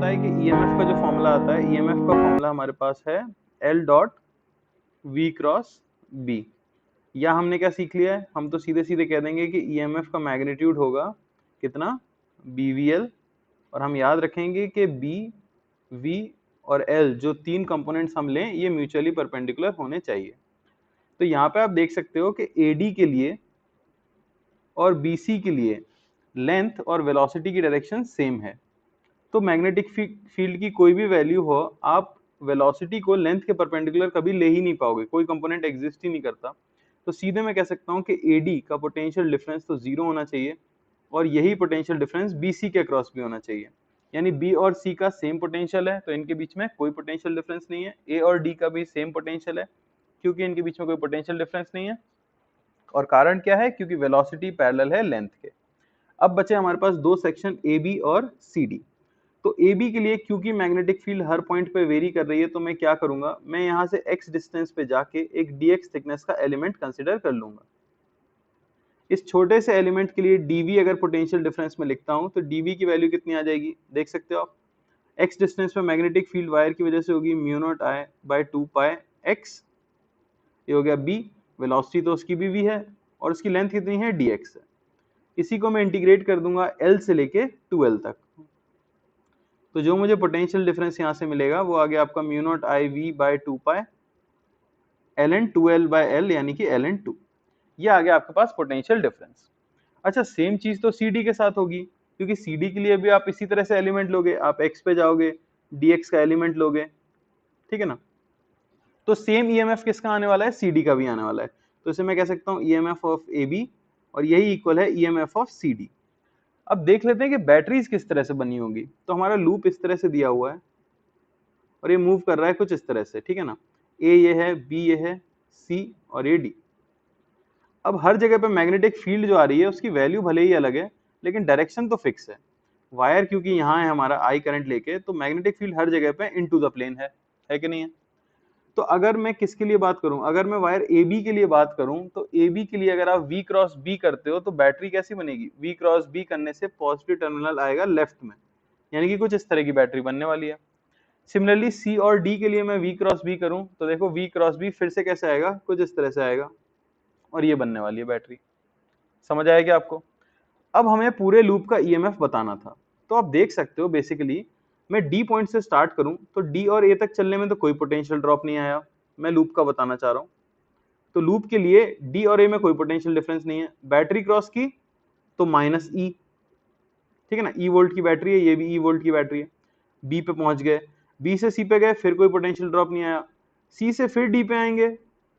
है कि ईएमएफ का जो फॉर्मूला आता है, ईएमएफ का फॉर्मूला हमारे पास है L dot V cross B। या हमने क्या सीख लिया है, हम तो सीधे सीधे कह देंगे कि ईएमएफ का मैग्नीट्यूड होगा कितना, BVL, और हम याद रखेंगे कि B, V और L जो तीन कंपोनेंट्स हम लें ये म्यूचुअली परपेंडिकुलर होने चाहिए। तो यहाँ पे आप देख सकते हो कि AD के लिए और BC के लिए लेंथ और वेलोसिटी की डायरेक्शन सेम है। तो मैग्नेटिक फील्ड की कोई भी वैल्यू हो, आप वेलोसिटी को लेंथ के परपेंडिकुलर कभी ले ही नहीं पाओगे, कोई कंपोनेंट एग्जिस्ट ही नहीं करता। तो सीधे मैं कह सकता हूँ कि AD का पोटेंशियल डिफरेंस तो जीरो होना चाहिए और यही पोटेंशियल डिफरेंस BC के अक्रॉस भी होना चाहिए। यानी B और C का सेम पोटेंशियल है तो इनके बीच में कोई पोटेंशियल डिफरेंस नहीं है। A और D का भी सेम पोटेंशियल है क्योंकि इनके बीच में कोई पोटेंशियल डिफरेंस नहीं है। और कारण क्या है, क्योंकि वेलोसिटी पैरेलल है लेंथ के। अब बचे हमारे पास दो सेक्शन AB और CD। तो AB के लिए क्योंकि मैग्नेटिक फील्ड हर पॉइंट पे वेरी कर रही है तो मैं क्या करूंगा, मैं यहाँ से x डिस्टेंस पे जाके एक dx थिकनेस का एलिमेंट कंसिडर कर लूंगा। इस छोटे से एलिमेंट के लिए dv अगर पोटेंशियल डिफरेंस में लिखता हूं तो dv की वैल्यू कितनी आ जाएगी, देख सकते हो आप। x डिस्टेंस पे मैग्नेटिक फील्ड वायर की वजह से होगी mu naught I by 2 pi x, ये हो गया b। वेलोसिटी तो उसकी भी v है और उसकी लेंथ कितनी है, dx है। इसी को मैं इंटीग्रेट कर दूंगा L से लेके 2L तक। तो जो मुझे पोटेंशियल डिफरेंस यहाँ से मिलेगा वो आ गया आपका mu naught I V by 2 pi ln 2L by L यानी कि ln 2। ये आ गया आपके पास पोटेंशियल डिफरेंस। अच्छा, सेम चीज तो CD के साथ होगी क्योंकि CD के लिए भी आप इसी तरह से एलिमेंट लोगे, आप x पे जाओगे, dx का एलिमेंट लोगे, ठीक है ना। तो सेम ईएमएफ किसका आने वाला है, CD का भी आने वाला है। तो इसे मैं कह सकता हूँ ईएमएफ ऑफ AB और यही इक्वल है ईएमएफ ऑफ CD। अब देख लेते हैं कि बैटरीज किस तरह से बनी होगी। तो हमारा लूप इस तरह से दिया हुआ है और ये मूव कर रहा है कुछ इस तरह से, ठीक है ना। A ये है, B ये है, C और ये D। अब हर जगह पे मैग्नेटिक फील्ड जो आ रही है उसकी वैल्यू भले ही अलग है लेकिन डायरेक्शन तो फिक्स है। वायर क्योंकि यहाँ है हमारा I करंट लेके, तो मैग्नेटिक फील्ड हर जगह पे इनटू द प्लेन है कि नहीं है। तो अगर मैं किसके लिए बात करूं, अगर मैं वायर AB के लिए बात करूं तो AB के लिए अगर आप V क्रॉस B करते हो तो बैटरी कैसी बनेगी, V क्रॉस B करने से पॉजिटिव टर्मिनल आएगा लेफ्ट में, यानी कि कुछ इस तरह की बैटरी बनने वाली है। सिमिलरली C और D के लिए मैं V क्रॉस B करूं तो देखो V क्रॉस B फिर से कैसे आएगा, कुछ इस तरह से आएगा और ये बनने वाली है बैटरी। समझ आया क्या आपको। अब हमें पूरे लूप का ईएमएफ बताना था। तो आप देख सकते हो बेसिकली मैं D पॉइंट से स्टार्ट करूं तो D और A तक चलने में तो कोई पोटेंशियल ड्रॉप नहीं आया, मैं लूप का बताना चाह रहा हूं। तो लूप के लिए D और A में कोई पोटेंशियल डिफरेंस नहीं है। बैटरी क्रॉस की तो माइनस E, ठीक है ना, E वोल्ट की बैटरी है, ये भी E वोल्ट की बैटरी है। B पे पहुंच गए, B से C पे गए, फिर कोई पोटेंशियल ड्रॉप नहीं आया। C से फिर D पे आएंगे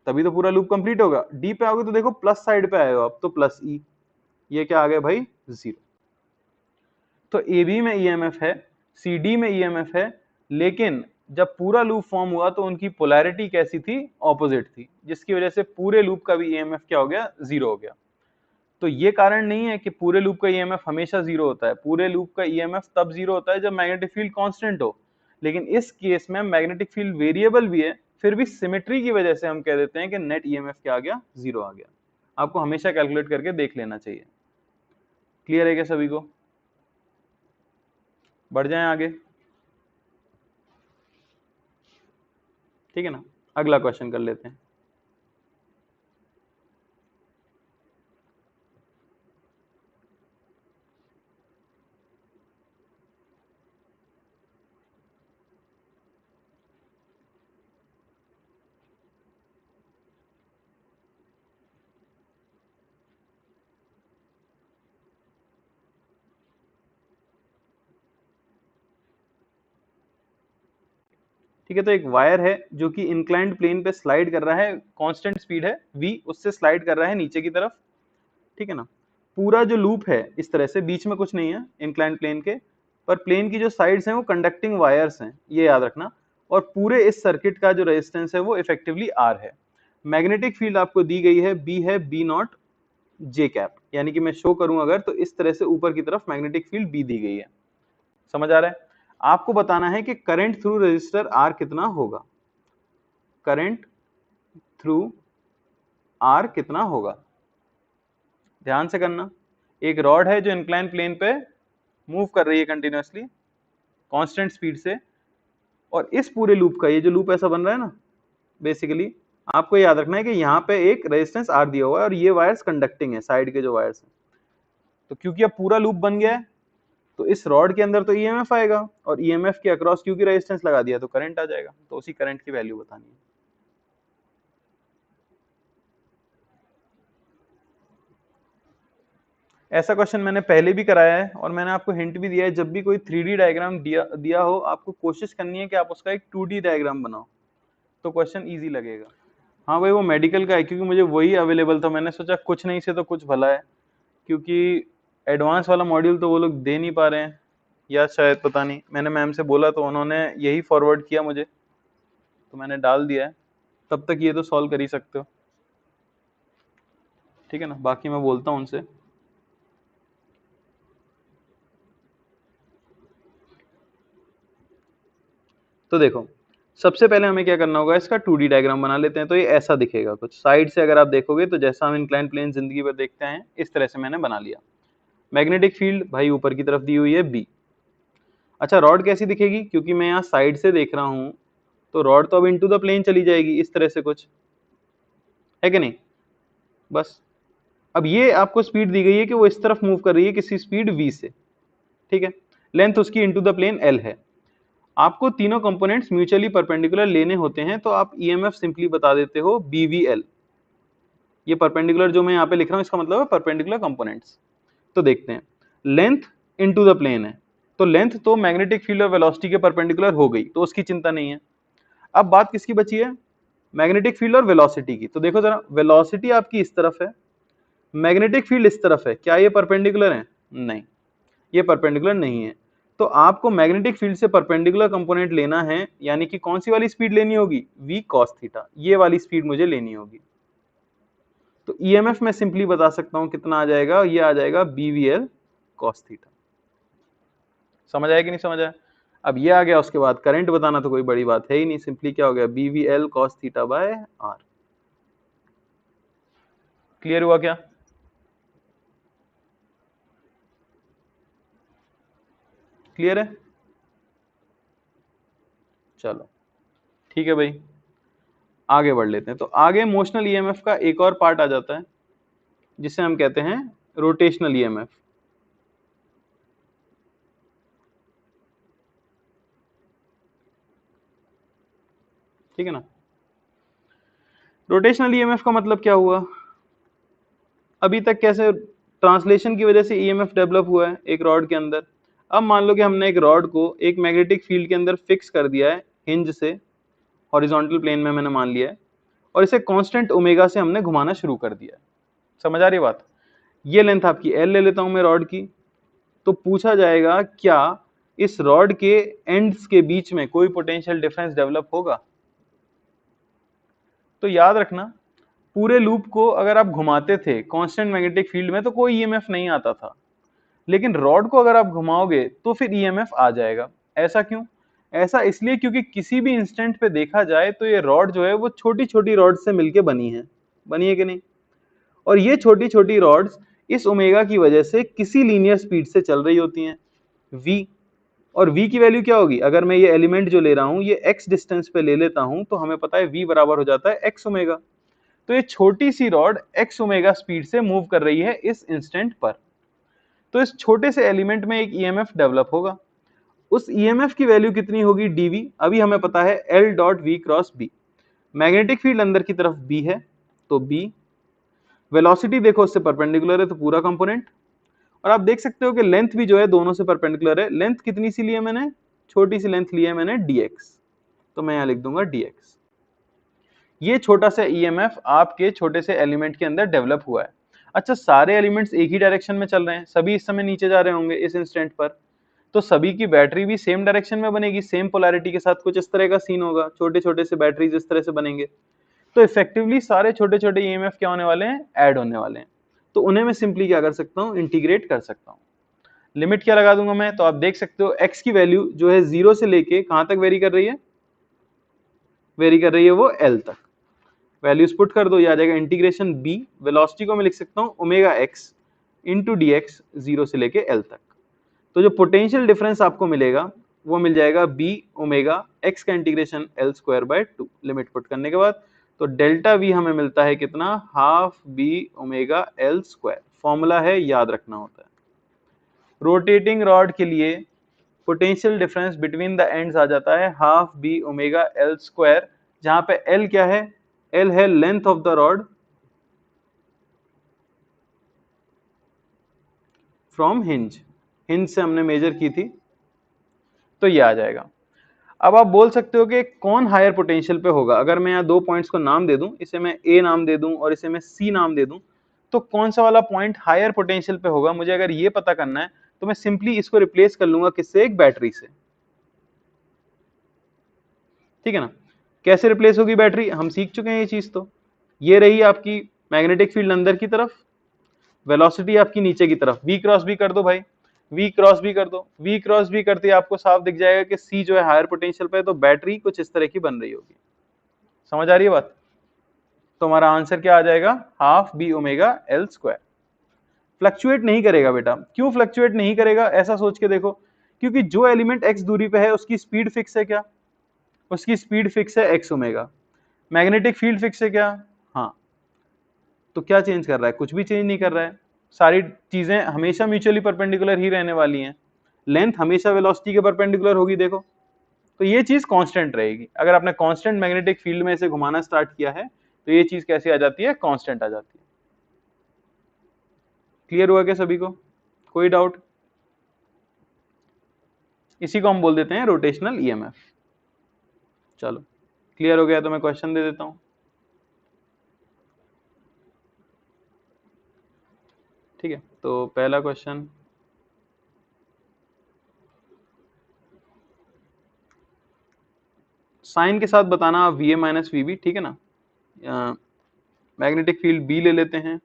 तभी तो पूरा लूप कंप्लीट होगा। D पे आओगे तो देखो प्लस साइड पे आए हो आप, तो प्लस E, ये क्या आ गया भाई, 0। तो AB में ईएमएफ है, CD में ईएमएफ है, लेकिन जब पूरा लूप फॉर्म हुआ तो उनकी पोलैरिटी कैसी थी, ऑपोजिट थी, जिसकी वजह से पूरे लूप का भी ईएमएफ क्या हो गया, 0 हो गया। तो ये कारण नहीं है कि पूरे लूप का ईएमएफ हमेशा 0 होता है। पूरे लूप का ईएमएफ तब 0 होता है जब मैग्नेटिक फील्ड कांस्टेंट हो, लेकिन इस केस में मैग्नेटिक फील्ड वेरिएबल भी है, फिर भी सिमेट्री की वजह से हम कह देते हैं कि नेट ईएमएफ क्या आ गया, 0 आ गया। आपको हमेशा कैलकुलेट करके देख लेना चाहिए। क्लियर है क्या सभी को। बढ़ जाएं आगे, ठीक है ना। अगला क्वेश्चन कर लेते हैं। ठीक है, तो एक वायर है जो कि इंक्लाइंड प्लेन पे स्लाइड कर रहा है, कांस्टेंट स्पीड है v, उससे स्लाइड कर रहा है नीचे की तरफ, ठीक है ना। पूरा जो लूप है इस तरह से, बीच में कुछ नहीं है इंक्लाइंड प्लेन के, पर प्लेन की जो साइड्स हैं वो कंडक्टिंग वायर्स हैं, ये याद रखना। और पूरे इस सर्किट का जो रेजिस्टेंस है वो इफेक्टिवली R है। मैग्नेटिक फील्ड आपको दी गई है B है B नॉट J कैप, यानी कि मैं शो करूं अगर तो इस तरह से ऊपर की तरफ मैग्नेटिक फील्ड B दी गई है। समझ आ रहा है। आपको बताना है कि करंट थ्रू रेजिस्टर R कितना होगा, करंट थ्रू R कितना होगा। ध्यान से करना। एक रॉड है जो इंक्लाइन प्लेन पे मूव कर रही है कंटिन्यूअसली, कांस्टेंट स्पीड से, और इस पूरे लूप का ये जो लूप ऐसा बन रहा है ना, बेसिकली आपको याद रखना है कि यहाँ पे एक रेजिस्टेंस आर दिया हुआ है और ये वायर्स कंडक्टिंग है, साइड के जो वायर्स हैं। तो क्योंकि अब पूरा लूप बन गया है तो इस रॉड के अंदर तो ईएमएफ आएगा, और ईएमएफ के अक्रॉस क्योंकि रेजिस्टेंस लगा दिया तो करंट आ जाएगा, तो उसी करंट की वैल्यू बतानी है। ऐसा क्वेश्चन मैंने पहले भी कराया है और मैंने आपको हिंट भी दिया है, जब भी कोई 3D डायग्राम दिया हो आपको कोशिश करनी है कि आप उसका एक 2D डायग्राम बनाओ, तो क्वेश्चन इजी लगेगा। हाँ भाई वो मेडिकल का है, क्योंकि मुझे वही अवेलेबल था, मैंने सोचा कुछ नहीं से तो कुछ भला है, क्योंकि एडवांस वाला मॉड्यूल तो वो लोग दे नहीं पा रहे हैं, या शायद पता नहीं, मैंने मैम से बोला तो उन्होंने यही फॉरवर्ड किया मुझे, तो मैंने डाल दिया है। तब तक ये तो सॉल्व कर ही सकते हो, ठीक है ना, बाकी मैं बोलता हूँ उनसे। तो देखो सबसे पहले हमें क्या करना होगा, इसका 2D डायग्राम बना लेते हैं। तो ये ऐसा दिखेगा कुछ, साइड से अगर आप देखोगे तो जैसा हम इंक्लाइन प्लेन जिंदगी पर देखते हैं इस तरह से मैंने बना लिया। मैग्नेटिक फील्ड भाई ऊपर की तरफ दी हुई है B। अच्छा रॉड कैसी दिखेगी, क्योंकि मैं यहाँ साइड से देख रहा हूँ तो रॉड तो अब इनटू द प्लेन चली जाएगी इस तरह से, कुछ है कि नहीं। बस अब ये आपको स्पीड दी गई है कि वो इस तरफ मूव कर रही है किसी स्पीड v से, ठीक है। लेंथ उसकी इनटू द प्लेन l है। आपको तीनों कंपोनेंट्स म्यूचुअली परपेंडिकुलर लेने होते हैं, तो आप ईएमएफ सिंपली बता देते हो BVL। ये परपेंडिकुलर जो मैं यहाँ पे लिख रहा हूँ इसका मतलब है परपेंडिकुलर कंपोनेंट्स। तो देखते हैं, लेंथ इनटू द प्लेन है, तो लेंथ तो मैग्नेटिक फील्ड और वेलोसिटी के परपेंडिकुलर हो गई, तो उसकी चिंता नहीं है। अब बात किसकी बची है, मैग्नेटिक फील्ड और वेलोसिटी की। तो देखो जरा, वेलोसिटी आपकी इस तरफ है, मैग्नेटिक फील्ड इस तरफ है, क्या ये परपेंडिकुलर है, नहीं ये परपेंडिकुलर नहीं है। तो आपको मैग्नेटिक फील्ड से परपेंडिकुलर कंपोनेंट लेना है, यानी कि कौन सी वाली स्पीड लेनी होगी, v cos थीटा, ये वाली स्पीड मुझे लेनी होगी। तो ईएमएफ मैं सिंपली बता सकता हूं कितना आ जाएगा, ये आ जाएगा BVL cos थीटा। समझ आया कि नहीं समझ आया। अब ये आ गया, उसके बाद करंट बताना तो कोई बड़ी बात है ही नहीं, सिंपली क्या हो गया BVL cos theta by R। Clear हुआ क्या, क्लियर है, चलो ठीक है भाई आगे बढ़ लेते हैं। तो आगे मोशनल ईएमएफ का एक और पार्ट आ जाता है जिसे हम कहते हैं रोटेशनल ईएमएफ। ठीक है ना, रोटेशनल ईएमएफ का मतलब क्या हुआ, अभी तक कैसे ट्रांसलेशन की वजह से ईएमएफ डेवलप हुआ है एक रॉड के अंदर। अब मान लो कि हमने एक रॉड को एक मैग्नेटिक फील्ड के अंदर फिक्स कर दिया है हिंज से, हॉरिजॉन्टल प्लेन में मैंने मान लिया है, और इसे कांस्टेंट ओमेगा से हमने घुमाना शुरू कर दिया है। समझ आ रही बात। ये लेंथ आपकी L ले लेता हूं मैं रॉड की। तो पूछा जाएगा क्या इस रॉड के एंड्स के बीच में कोई पोटेंशियल डिफरेंस डेवलप होगा। तो याद रखना पूरे लूप को अगर आप घुमाते थे कांस्टेंट मैग्नेटिक फील्ड में तो कोई ईएमएफ नहीं आता था, लेकिन रॉड को अगर आप घुमाओगे तो फिर ईएमएफ आ जाएगा। ऐसा क्यों, ऐसा इसलिए क्योंकि किसी भी इंस्टेंट पे देखा जाए तो ये रॉड जो है वो छोटी छोटी रॉड से मिलके बनी है कि नहीं। और ये छोटी छोटी रॉड्स इस ओमेगा की वजह से किसी लीनियर स्पीड से चल रही होती हैं v। और v की वैल्यू क्या होगी, अगर मैं ये एलिमेंट जो ले रहा हूं ये x डिस्टेंस पे ले लेता हूं तो हमें पता है v बराबर हो जाता है x ओमेगा। तो ये छोटी सी रॉड x ओमेगा स्पीड से मूव कर रही है इस इंस्टेंट पर। तो इस छोटे से एलिमेंट में एक ईएमएफ डेवलप होगा, उस ईएमएफ की वैल्यू कितनी होगी dv। अभी हमें पता है L dot v cross b, magnetic field अंदर की तरफ b है तो b, वेलोसिटी देखो उससे परपेंडिकुलर है तो पूरा कंपोनेंट, और आप देख सकते हो कि लेंथ भी जो है दोनों से परपेंडिकुलर है। लेंथ कितनी सी ली है मैंने, छोटी सी लेंथ ली है मैंने dx, तो मैं यहां लिख दूंगा dx। ये छोटा सा ईएमएफ आपके छोटे से एलिमेंट के अंदर डेवलप हुआ है। अच्छा सारे एलिमेंट्स एक ही डायरेक्शन में चल रहे हैं, सभी इस समय नीचे जा रहे होंगे इस इंस्टेंट पर, तो सभी की बैटरी भी सेम डायरेक्शन में बनेगी, सेम पोलैरिटी के साथ, कुछ इस तरह का सीन होगा, छोटे छोटे से बैटरीज इस तरह से बनेंगे। तो इफेक्टिवली सारे छोटे छोटे ईएमएफ क्या होने वाले हैं, ऐड होने वाले हैं। तो उन्हें मैं सिंपली क्या कर सकता हूँ, इंटीग्रेट कर सकता हूँ। लिमिट क्या लगा दूंगा मैं, तो आप देख सकते हो x की वैल्यू जो है 0 से लेके कहां तक वेरी कर रही है, वेरी कर रही है वो L तक। वैल्यूज पुट कर दो, ये आ जाएगा इंटीग्रेशन b, वेलोसिटी को मैं लिख सकता हूँ omega x into D x 0 से लेके L तक। तो जो पोटेंशियल डिफरेंस आपको मिलेगा वो मिल जाएगा बी ओमेगा एक्स का integration L square by 2 limit put करने के बाद। तो डेल्टा वी हमें मिलता है कितना, half B omega L square. Formula है, याद रखना होता है। रोटेटिंग रॉड के लिए potential difference between the ends आ जाता है half B omega L square, जहां पे एल क्या है, एल है length of the rod from hinge, hinge से हमने मेजर की थी, तो ये आ जाएगा। अब आप बोल सकते हो कि कौन हायर पोटेंशियल पे होगा। अगर मैं यहाँ दो पॉइंट्स को नाम दे दूं, इसे मैं ए नाम दे दूं और इसे मैं सी नाम दे दूं, तो कौन सा वाला पॉइंट हायर पोटेंशियल पे होगा, मुझे अगर ये पता करना है तो मैं सिंपली इसको रिप्लेस कर लूंगा किससे, एक बैटरी से। ठीक है ना। कैसे रिप्लेस होगी बैटरी, हम सीख चुके हैं ये चीज। तो ये रही आपकी मैग्नेटिक फील्ड अंदर की तरफ, वेलोसिटी आपकी नीचे की तरफ। वी क्रॉस बी कर दो भाई, वी क्रॉस बी कर दो। वी क्रॉस बी करते ही आपको साफ दिख जाएगा कि सी जो है हायर पोटेंशियल पे है, तो बैटरी कुछ इस तरह की बन रही होगी। समझ आ रही है बात। तो हमारा आंसर क्या आ जाएगा, half B omega L square. Fluctuate नहीं करेगा बेटा। क्यों फ्लक्चुएट नहीं करेगा, ऐसा सोच के देखो, क्योंकि जो एलिमेंट एक्स दूरी पे है उसकी स्पीड फिक्स है। क्या, उसकी स्पीड फिक्स है x omega. Magnetic field fix है क्या, हाँ। तो क्या चेंज कर रहा है, कुछ भी चेंज नहीं कर रहा है। सारी चीजें हमेशा म्यूचुअली परपेंडिकुलर ही रहने वाली हैं। लेंथ हमेशा वेलोसिटी के परपेंडिकुलर होगी, देखो। तो ये चीज कांस्टेंट रहेगी। अगर आपने कांस्टेंट मैग्नेटिक फील्ड में इसे घुमाना स्टार्ट किया है, तो ये चीज कैसे आ जाती है, कांस्टेंट आ जाती है। क्लियर हुआ क्या सभी को, कोई डाउट। इसी को हम बोल देते हैं रोटेशनल ईएमएफ। चलो, क्लियर हो गया तो मैं क्वेश्चन दे देता हूं। ठीक है, तो पहला क्वेश्चन, साइन के साथ बताना V A minus V B. ठीक है ना। मैग्नेटिक फील्ड बी ले लेते हैं,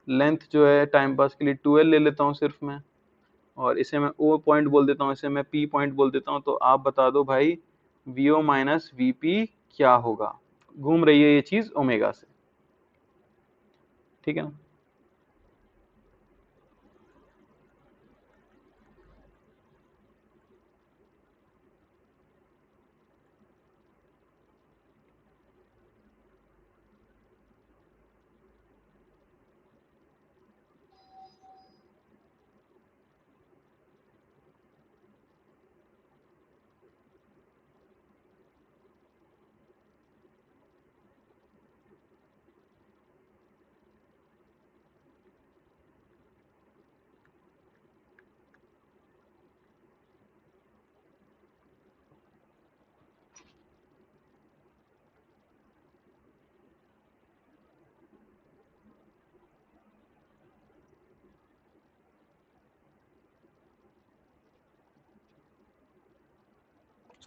लेंथ जो है टाइम पास के लिए 2L ले लेता हूँ सिर्फ मैं, और इसे मैं O पॉइंट बोल देता हूँ, इसे मैं P पॉइंट बोल देता हूँ। तो आप बता दो भाई, VO माइनस VP क्या होगा। घूम रही है ये चीज ओमेगा से। ठीक है ना।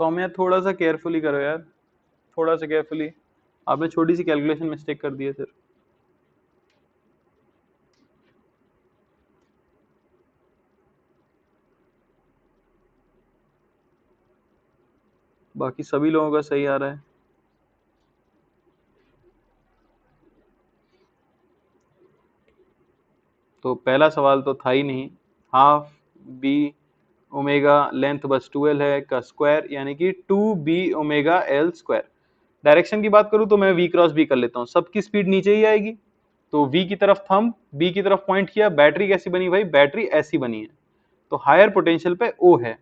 सौम्या थोड़ा सा केयरफुली करो यार, थोड़ा सा केयरफुली। आपने छोटी सी कैलकुलेशन मिस्टेक कर दी है सिर्फ। बाकी सभी लोगों का सही आ रहा है। तो पहला सवाल तो था ही नहीं। हाफ बी ओमेगा लेंथ बस 2L है का स्क्वायर, यानी कि 2B omega L square. Direction की बात करूं तो मैं V क्रॉस B कर लेता हूं, सबकी स्पीड नीचे ही आएगी। तो V की तरफ थंब, B की तरफ पॉइंट किया, बैटरी कैसी बनी भाई, बैटरी ऐसी बनी है। तो हायर पोटेंशियल पे O है,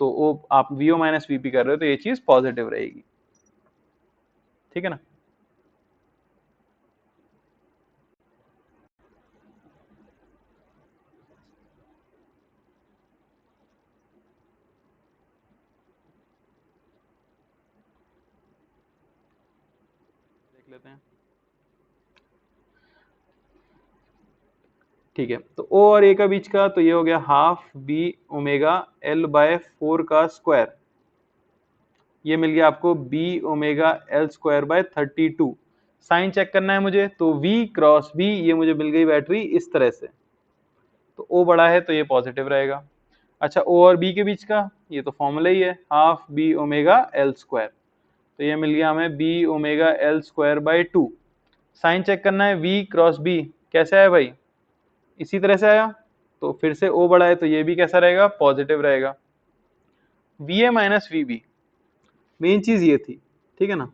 तो O आप VO माइनस VP कर रहे हो, तो ये चीज पॉजिटिव रहेगी। ठीक है ना। देख लेते हैं। ठीक है, तो O और A का बीच का, तो ये हो गया half B omega L by 4 का स्क्वायर। ये मिल गया आपको B omega L square by 32। Sign check करना है मुझे, तो V क्रॉस B, ये मुझे मिल गई बैटरी इस तरह से। तो O बड़ा है तो ये पॉजिटिव रहेगा। अच्छा, O और B के बीच का, ये तो फॉर्मूला ही है, half B omega L square. तो ये मिल गया हमें B omega L square by 2। Sign check करना है, V क्रॉस B कैसे आया भाई, इसी तरह से आया। तो फिर से O बड़ा है तो ये भी कैसा रहेगा, पॉजिटिव रहेगा। VA माइनस VB, मेन चीज ये थी, ठीक है ना।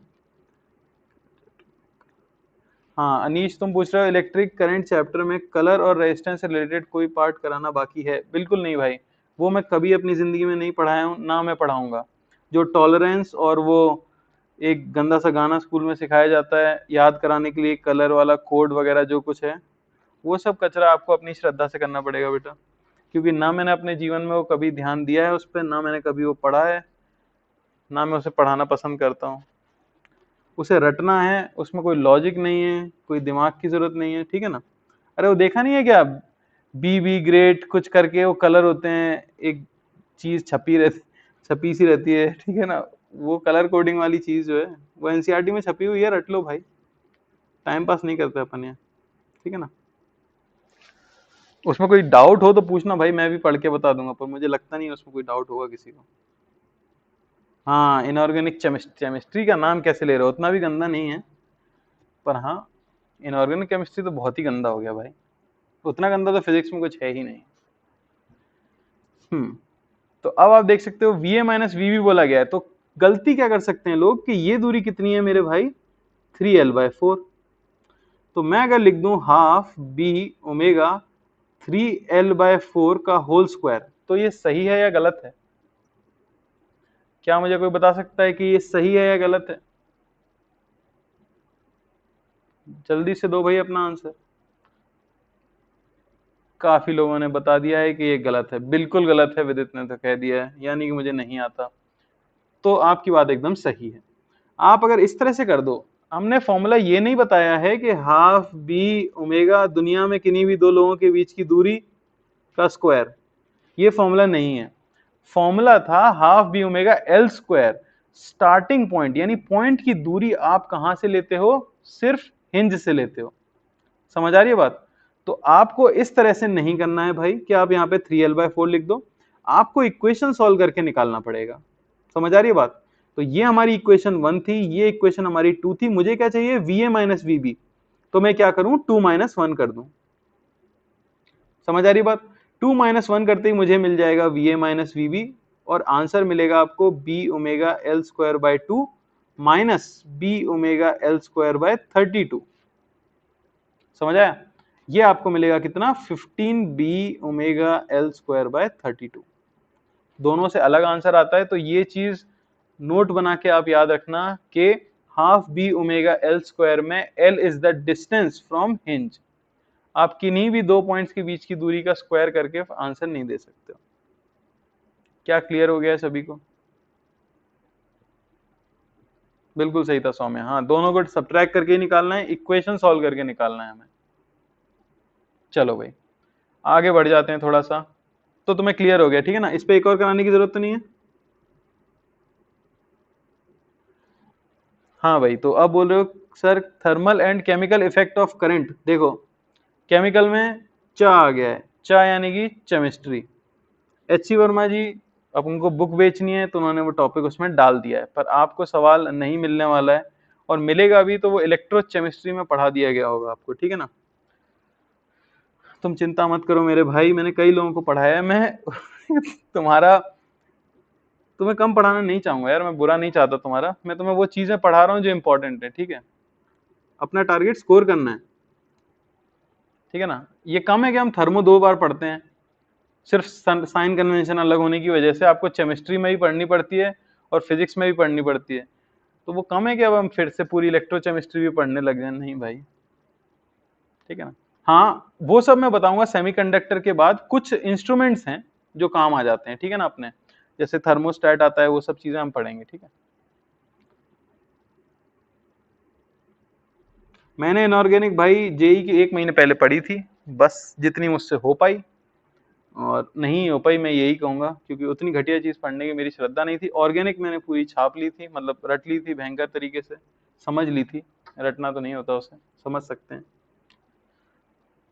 हाँ अनीश, तुम पूछ रहे हो इलेक्ट्रिक करंट चैप्टर में कलर और रेजिस्टेंस से रिलेटेड कोई पार्ट कराना बाकी है? बिल्कुल नहीं भाई, वो मैं कभी अपनी जिंदगी में नहीं पढ़ाया हूँ, ना मैं पढ़ाऊंगा। जो टॉलरेंस और वो एक गंदा सा गाना स्कूल में सिखाया जाता है याद कराने के लिए, कलर वाला कोड वगैरह जो कुछ है, वो सब कचरा आपको अपनी श्रद्धा से करना पड़ेगा बेटा। क्योंकि ना मैंने अपने जीवन में वो कभी ध्यान दिया है उस पर, ना मैंने कभी वो पढ़ा है, ना मैं उसे पढ़ाना पसंद करता हूँ। उसे रटना है, उसमें कोई लॉजिक नहीं है, कोई दिमाग की जरूरत नहीं है, ठीक है ना। अरे वो देखा नहीं है क्या, बी ग्रेट कुछ करके वो कलर होते हैं, एक चीज छपी सी रहती है, ठीक है ना। वो कलर कोडिंग वाली चीज जो है वो एनसीईआरटी में छपी हुई है, रट लो भाई। टाइम पास नहीं करते अपन यहाँ, ठीक है ना। उसमें कोई डाउट हो तो पूछना भाई, मैं भी पढ़ के बता दूंगा, पर मुझे लगता नहीं है उसमें कोई डाउट होगा किसी को। हाँ इनऑर्गेनिक केमिस्ट्री का नाम कैसे ले रहे हो, उतना भी गंदा नहीं है, पर हाँ इनऑर्गेनिक केमिस्ट्री तो बहुत ही गंदा हो गया भाई, उतना गंदा तो फिजिक्स में कुछ है ही नहीं। तो अब आप देख सकते हो VA माइनस VB बोला गया है, तो गलती क्या कर सकते हैं लोग कि ये दूरी कितनी है मेरे भाई, 3L/4। तो मैं अगर लिख दूं हाफ बी ओमेगा 3L/4 का होल स्क्वायर, तो ये सही है या गलत है? क्या मुझे कोई बता सकता है कि ये सही है या गलत है? जल्दी से दो भाई अपना आंसर। काफी लोगों ने बता दिया है कि ये गलत है, बिल्कुल गलत है, विदित ने तो कह दिया है, यानी कि मुझे नहीं आता। तो आपकी बात एकदम सही है। आप अगर इस तरह से कर दो, हमने फॉर्मूला ये नहीं बताया है कि हाफ बी ओमेगा दुनिया में किन्हीं भी दो लोगों के बीच की दूरी का स्क्वायर, ये फॉर्मूला नहीं है। फॉर्मूला था half B omega L square, starting point, यानी पॉइंट की दूरी आप कहां से लेते हो, सिर्फ हिंज से लेते हो। समझ आ रही है बात? तो आपको इस तरह से नहीं करना है भाई कि आप यहाँ पे 3L/4 लिख दो, आपको इक्वेशन सॉल्व करके निकालना पड़ेगा। समझ आ रही है बात? तो ये हमारी इक्वेशन 1 थी, ये इक्वेशन हमारी 2 थी, मुझे क्या चाहिए, VA माइनस VB, तो मैं क्या करूं, 2 - 1 कर दूं। समझ आ रही बात? 2 - 1 करते ही मुझे मिल जाएगा VA माइनस VB, और आंसर मिलेगा आपको B omega L square by 2 minus B omega L square by 32। समझ आया? ये आपको मिलेगा कितना, 15B omega L square by 32। दोनों से अलग आंसर आता है, तो ये चीज नोट बना के आप याद रखना कि half B omega L square में L is the distance from hinge. आप किन्हीं भी दो पॉइंट्स के बीच की दूरी का स्क्वायर करके आंसर नहीं दे सकते हो। क्या क्लियर हो गया है सभी को? बिल्कुल सही था सौम्य, हाँ दोनों को सब्ट्रैक्ट करके ही निकालना है, इक्वेशन सॉल्व करके निकालना है हमें। चलो भाई आगे बढ़ जाते हैं थोड़ा सा। तो तुम्हें क्लियर हो गया, ठीक है ना, इस पे एक और कराने की जरूरत तो नहीं है। हाँ भाई, तो अब बोल रहे हो sir thermal and chemical effect of current. देखो केमिकल में चा आ गया है, चा यानी कि केमिस्ट्री। H.C. वर्मा जी, अब उनको बुक बेचनी है तो उन्होंने वो टॉपिक उसमें डाल दिया है, पर आपको सवाल नहीं मिलने वाला है, और मिलेगा भी तो वो इलेक्ट्रोकेमिस्ट्री में पढ़ा दिया गया होगा आपको, ठीक है ना। तुम चिंता मत करो मेरे भाई, मैंने कई लोगों को पढ़ाया है मैं तुम्हारा, तुम्हें कम पढ़ाना नहीं चाहूंगा यार, मैं बुरा नहीं चाहता तुम्हारा, मैं तुम्हें वो चीजें पढ़ा रहा हूँ जो इंपॉर्टेंट है, ठीक है। अपना टारगेट स्कोर करना है, ठीक है ना। ये कम है कि हम थर्मो 2 बार पढ़ते हैं, सिर्फ साइन कन्वेंशन अलग होने की वजह से आपको केमिस्ट्री में भी पढ़नी पड़ती है और फिजिक्स में भी पढ़नी पड़ती है, तो वो कम है कि अब हम फिर से पूरी इलेक्ट्रोकेमिस्ट्री भी पढ़ने लग जाए, नहीं भाई, ठीक है ना। हाँ वो सब मैं बताऊंगा सेमीकंडक्टर के बाद, कुछ इंस्ट्रूमेंट्स हैं जो काम आ जाते हैं, ठीक है ना, अपने जैसे थर्मोस्टेट आता है, वो सब चीजें हम पढ़ेंगे, ठीक है। मैंने इनऑर्गेनिक भाई जेई की 1 महीने पहले पढ़ी थी, बस जितनी मुझसे हो पाई, और नहीं हो पाई मैं यही कहूंगा, क्योंकि उतनी घटिया चीज पढ़ने की मेरी श्रद्धा नहीं थी। ऑर्गेनिक मैंने पूरी छाप ली थी, मतलब रट ली थी भयंकर तरीके से, समझ ली थी, रटना तो नहीं होता उसे, समझ सकते हैं।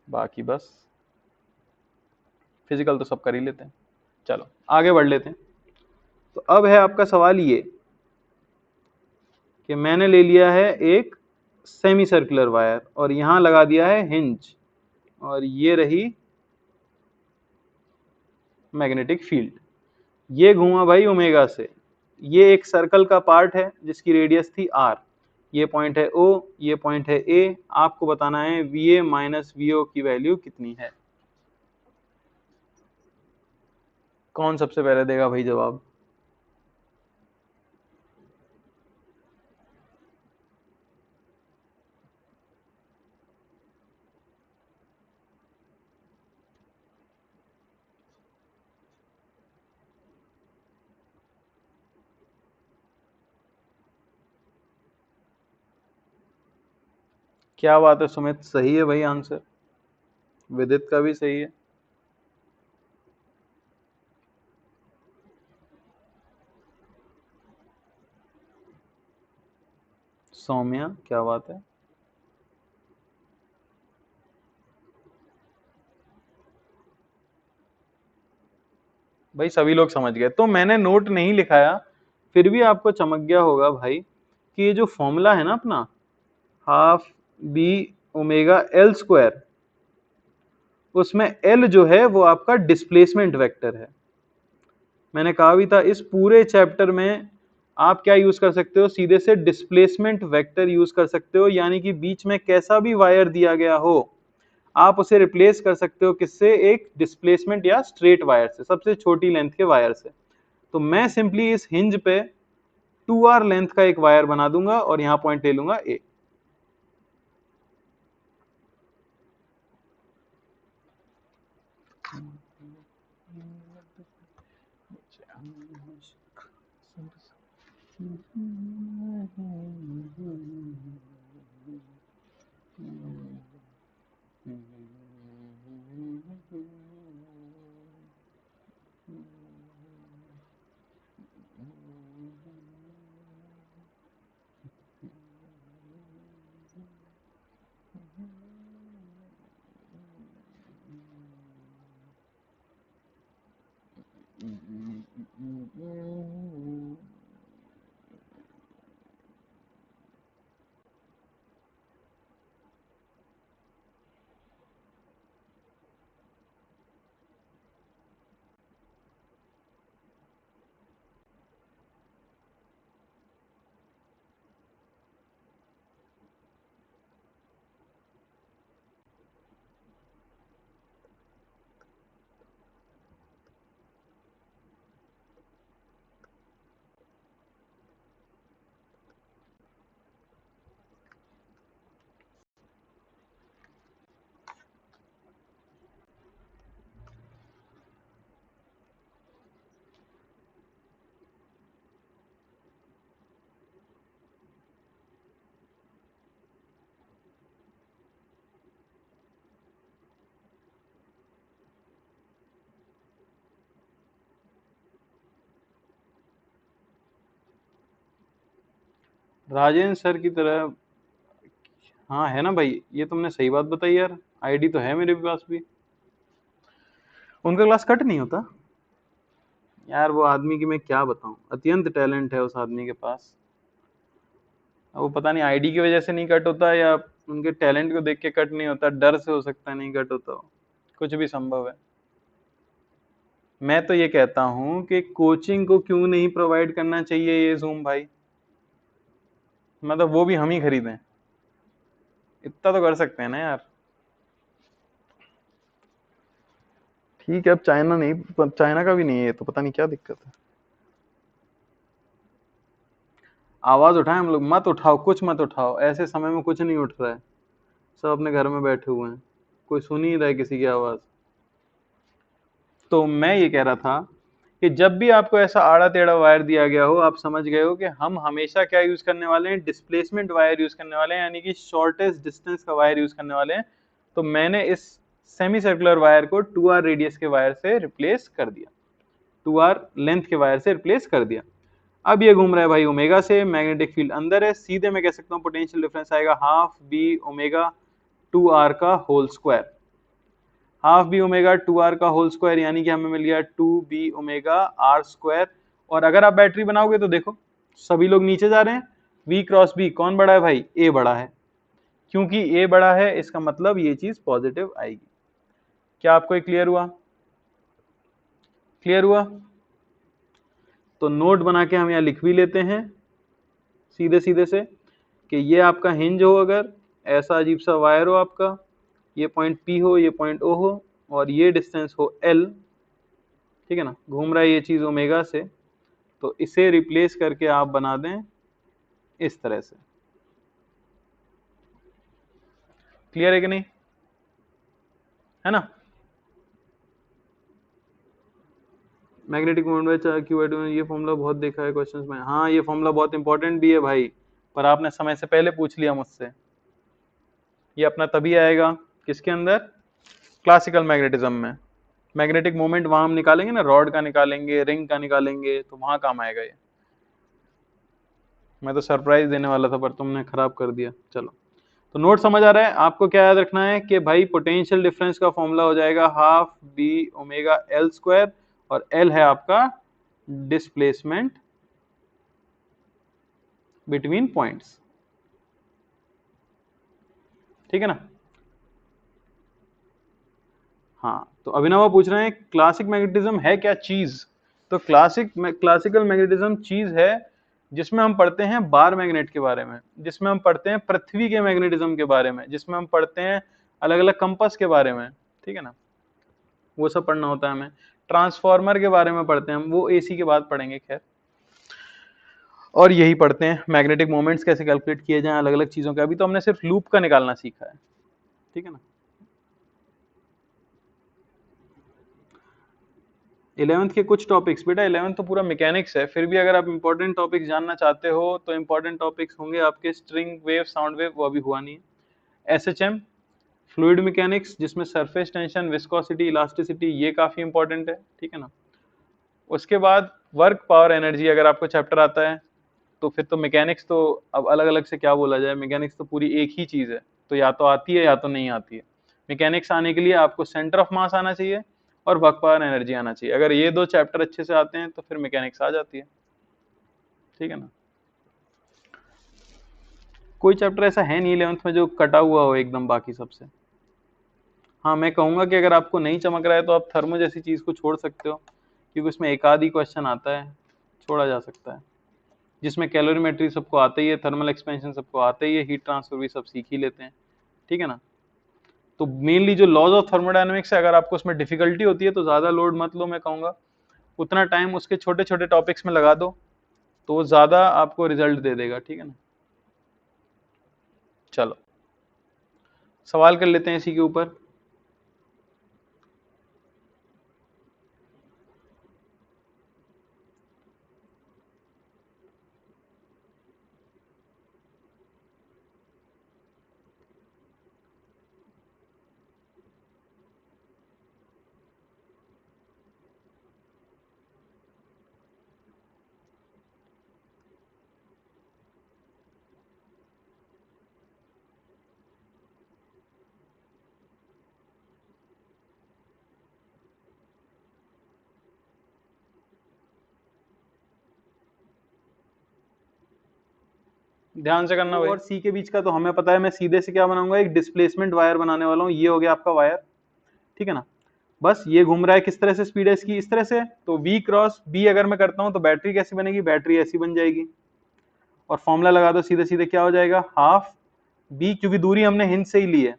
बाकी बस फिजिकल तो सब कर ही लेते हैं। चलो आगे बढ़ लेते हैं। तो अब है आपका सवाल ये कि मैंने ले लिया है एक सेमी सर्कुलर वायर और यहां लगा दिया है हिंज, और ये रही मैग्नेटिक फील्ड। ये घूमा भाई ओमेगा से, ये एक सर्कल का पार्ट है जिसकी रेडियस थी r, ये पॉइंट है o, ये पॉइंट है a, आपको बताना है va माइनस vo की वैल्यू कितनी है। कौन सबसे पहले देगा भाई जवाब? क्या बात है सुमित, सही है भाई आंसर, विदित का भी सही है। सौम्या क्या बात है। भाई सभी लोग समझ गए, तो मैंने नोट नहीं लिखाया, फिर भी आपको चमक गया होगा भाई कि ये जो फॉर्मूला है ना अपना, half B omega L square, उसमें एल जो है वो आपका डिस्प्लेसमेंट वेक्टर है। मैंने कहा भी था इस पूरे चैप्टर में आप क्या यूज कर सकते हो, सीधे से डिस्प्लेसमेंट वेक्टर यूज कर सकते हो, यानी कि बीच में कैसा भी वायर दिया गया हो आप उसे रिप्लेस कर सकते हो किससे, एक डिस्प्लेसमेंट या स्ट्रेट वायर से, सबसे छोटी लेंथ के वायर से। तो मैं सिंपली इस हिंज पे 2r लेंथ का एक वायर बना दूंगा और यहां पॉइंट ले लूंगा ए। राजेंद्र सर की तरह, हाँ है ना भाई, ये तुमने सही बात बताई यार, आईडी तो है मेरे पास भी। उनका क्लास कट नहीं होता यार, वो आदमी की मैं क्या बताऊं, अत्यंत टैलेंट है उस आदमी के पास। अब वो पता नहीं आईडी की वजह से नहीं कट होता या उनके टैलेंट को देख के कट नहीं होता, डर से हो सकता है नहीं कट होता हो, कुछ भी संभव है। मैं तो ये कहता हूँ कि कोचिंग को क्यों नहीं प्रोवाइड करना चाहिए ये जूम भाई, मतलब वो भी हम ही खरीदें, इतना तो कर सकते हैं ना यार। ठीक है, अब चाइना नहीं, चाइना का भी नहीं है ये तो, पता नहीं क्या दिक्कत है। आवाज उठाएं हम लोग, मत उठाओ, कुछ मत उठाओ, ऐसे समय में कुछ नहीं उठ रहा है, सब अपने घर में बैठे हुए हैं, कोई सुन ही नहीं रहा है किसी की आवाज। तो मैं ये कह रहा था कि जब भी आपको ऐसा आड़ा टेढ़ा वायर दिया गया हो, आप समझ गए हो कि हम हमेशा क्या यूज करने वाले हैं, डिस्प्लेसमेंट वायर यूज करने वाले हैं, यानी कि शॉर्टेस्ट डिस्टेंस का वायर यूज करने वाले हैं। तो मैंने इस सेमी सर्कुलर वायर को 2r रेडियस के वायर से रिप्लेस कर दिया, 2r लेंथ के वायर से रिप्लेस कर दिया। अब ये घूम रहा है भाई ओमेगा से, मैग्नेटिक फील्ड अंदर है, सीधे मैं कह सकता हूँ पोटेंशियल डिफरेंस आएगा हाफ बी ओमेगा 2r का whole square, half B omega 2r का होल स्क्वायर, यानी कि हमें मिल गया 2b ओमेगा r स्क्वायर। और अगर आप बैटरी बनाओगे तो देखो सभी लोग नीचे जा रहे हैं, v क्रॉस b कौन बड़ा है भाई, a बड़ा है, क्योंकि a बड़ा है इसका मतलब ये चीज पॉजिटिव आएगी। क्या आपको क्लियर हुआ? क्लियर हुआ? तो नोट बना के हम यहाँ लिख भी लेते हैं सीधे सीधे से कि ये आपका हिंज हो, अगर ऐसा अजीब सा वायर हो आपका, ये पॉइंट P हो, ये पॉइंट O हो, और ये डिस्टेंस हो L, ठीक है ना, घूम रहा है ये चीज ओमेगा से, तो इसे रिप्लेस करके आप बना दें इस तरह से। क्लियर है कि नहीं, है ना? मैग्नेटिक मोमेंट बाय क्यू, ये फॉर्मूला बहुत देखा है क्वेश्चंस में। हाँ, ये फॉर्मूला बहुत इंपॉर्टेंट भी है भाई, पर आपने समय से पहले पूछ लिया मुझसे। ये अपना तभी आएगा किसके अंदर, क्लासिकल मैग्नेटिज्म में। मैग्नेटिक मोमेंट वहां हम निकालेंगे ना, रॉड का निकालेंगे, रिंग का निकालेंगे, तो वहां काम आएगा ये। मैं तो सरप्राइज देने वाला था पर तुमने खराब कर दिया। चलो, तो नोट समझ आ रहा है आपको? क्या याद रखना है कि भाई पोटेंशियल डिफरेंस का फॉर्मूला हो जाएगा half B omega L square, और एल है आपका डिस्प्लेसमेंट बिटवीन पॉइंट्स, ठीक है ना? हाँ, तो अभिनव पूछ रहे हैं क्लासिक मैग्नेटिज्म है क्या चीज? तो क्लासिकल मैग्नेटिज्म चीज है जिसमें हम पढ़ते हैं बार मैग्नेट के बारे में, जिसमें हम पढ़ते हैं पृथ्वी के मैग्नेटिज्म के बारे में, जिसमें हम पढ़ते हैं अलग अलग कंपास के बारे में, ठीक है ना, वो सब पढ़ना होता है हमें। ट्रांसफार्मर के बारे में पढ़ते हैं हम, वो एसी के बाद पढ़ेंगे खैर। और यही पढ़ते हैं मैग्नेटिक मोमेंट्स कैसे कैलकुलेट किए जाएं, अलग अलग चीजों के। अभी तो हमने सिर्फ लूप का निकालना सीखा है, ठीक है ना। 11th के कुछ टॉपिक्स, बेटा 11th तो पूरा मैकेनिक्स है, फिर भी अगर आप इंपॉर्टेंट टॉपिक्स जानना चाहते हो तो इंपॉर्टेंट टॉपिक्स होंगे आपके स्ट्रिंग वेव, साउंड वेव, वो अभी हुआ नहीं है। एसएचएम, फ्लूइड मैकेनिक्स, जिसमें सरफेस टेंशन, विस्कोसिटी, इलास्टिसिटी, ये काफी इंपॉर्टेंट है, ठीक है ना। उसके बाद वर्क, पावर, एनर्जी अगर आपको चैप्टर आता है तो फिर तो मैकेनिक्स तो अब अलग अलग से क्या बोला जाए, मैकेनिक्स तो पूरी एक ही चीज है, तो या तो आती है या तो नहीं आती है। मैकेनिक्स आने के लिए आपको सेंटर ऑफ मास आना चाहिए और वर्क, पावर, एनर्जी आना चाहिए। अगर ये दो चैप्टर अच्छे से आते हैं तो फिर मैकेनिक्स आ जाती है, ठीक है ना। कोई चैप्टर ऐसा है नहीं 11th में जो कटा हुआ हो एकदम बाकी सबसे। हाँ, मैं कहूंगा कि अगर आपको नहीं चमक रहा है तो आप थर्मो जैसी चीज को छोड़ सकते हो, क्योंकि उसमें एक आध ही क्वेश्चन आता है, छोड़ा जा सकता है। जिसमें कैलोरीमेट्री सबको आता ही है, थर्मल एक्सपेंशन सबको आता ही है, हीट ट्रांसफर भी सब सीख ही लेते हैं, ठीक है ना। तो मेनली जो लॉज ऑफ थर्मोडायनेमिक्स है, अगर आपको उसमें डिफिकल्टी होती है तो ज्यादा लोड मत लो, मैं कहूंगा उतना टाइम उसके छोटे छोटे टॉपिक्स में लगा दो, तो वो ज्यादा आपको रिजल्ट दे देगा, ठीक है ना। चलो, सवाल कर लेते हैं इसी के ऊपर। ध्यान से करना भाई। और सी के बीच का तो हमें पता है, मैं सीधे से क्या बनाऊंगा, एक डिस्प्लेसमेंट वायर बनाने वाला हूँ। ये हो गया आपका वायर, ठीक है ना। बस ये घूम रहा है, किस तरह से स्पीड है इसकी, इस तरह से। तो V क्रॉस B अगर मैं करता हूं तो बैटरी कैसी बनेगी, बैटरी ऐसी बन जाएगी। और फॉर्मूला लगा दो सीधे सीधे, क्या हो जाएगा, हाफ B, क्योंकि दूरी हमने हिंज से ही ली है,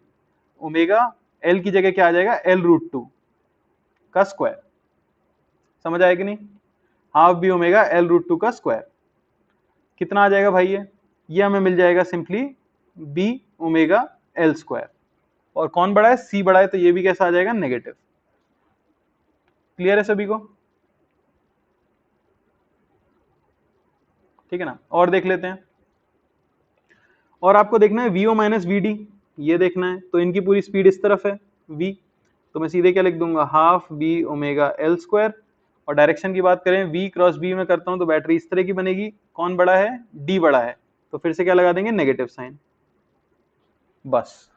ओमेगा L की जगह क्या आ जाएगा, L√2 का स्क्वायर। समझ आया कि नहीं, हाफ B ओमेगा L√2 का स्क्वायर कितना आ जाएगा भाई, ये हमें मिल जाएगा simply B omega L square. और कौन बड़ा है, C बड़ा है, तो ये भी कैसा आ जाएगा, नेगेटिव। क्लियर है सभी को, ठीक है ना। और देख लेते हैं, और आपको देखना है VO माइनस VD, ये देखना है। तो इनकी पूरी स्पीड इस तरफ है V, तो मैं सीधे क्या लिख दूंगा, half B omega L square. और डायरेक्शन की बात करें, V क्रॉस B में करता हूं तो बैटरी इस तरह की बनेगी। कौन बड़ा है, D बड़ा है, तो फिर से क्या लगा देंगे, नेगेटिव साइन। बस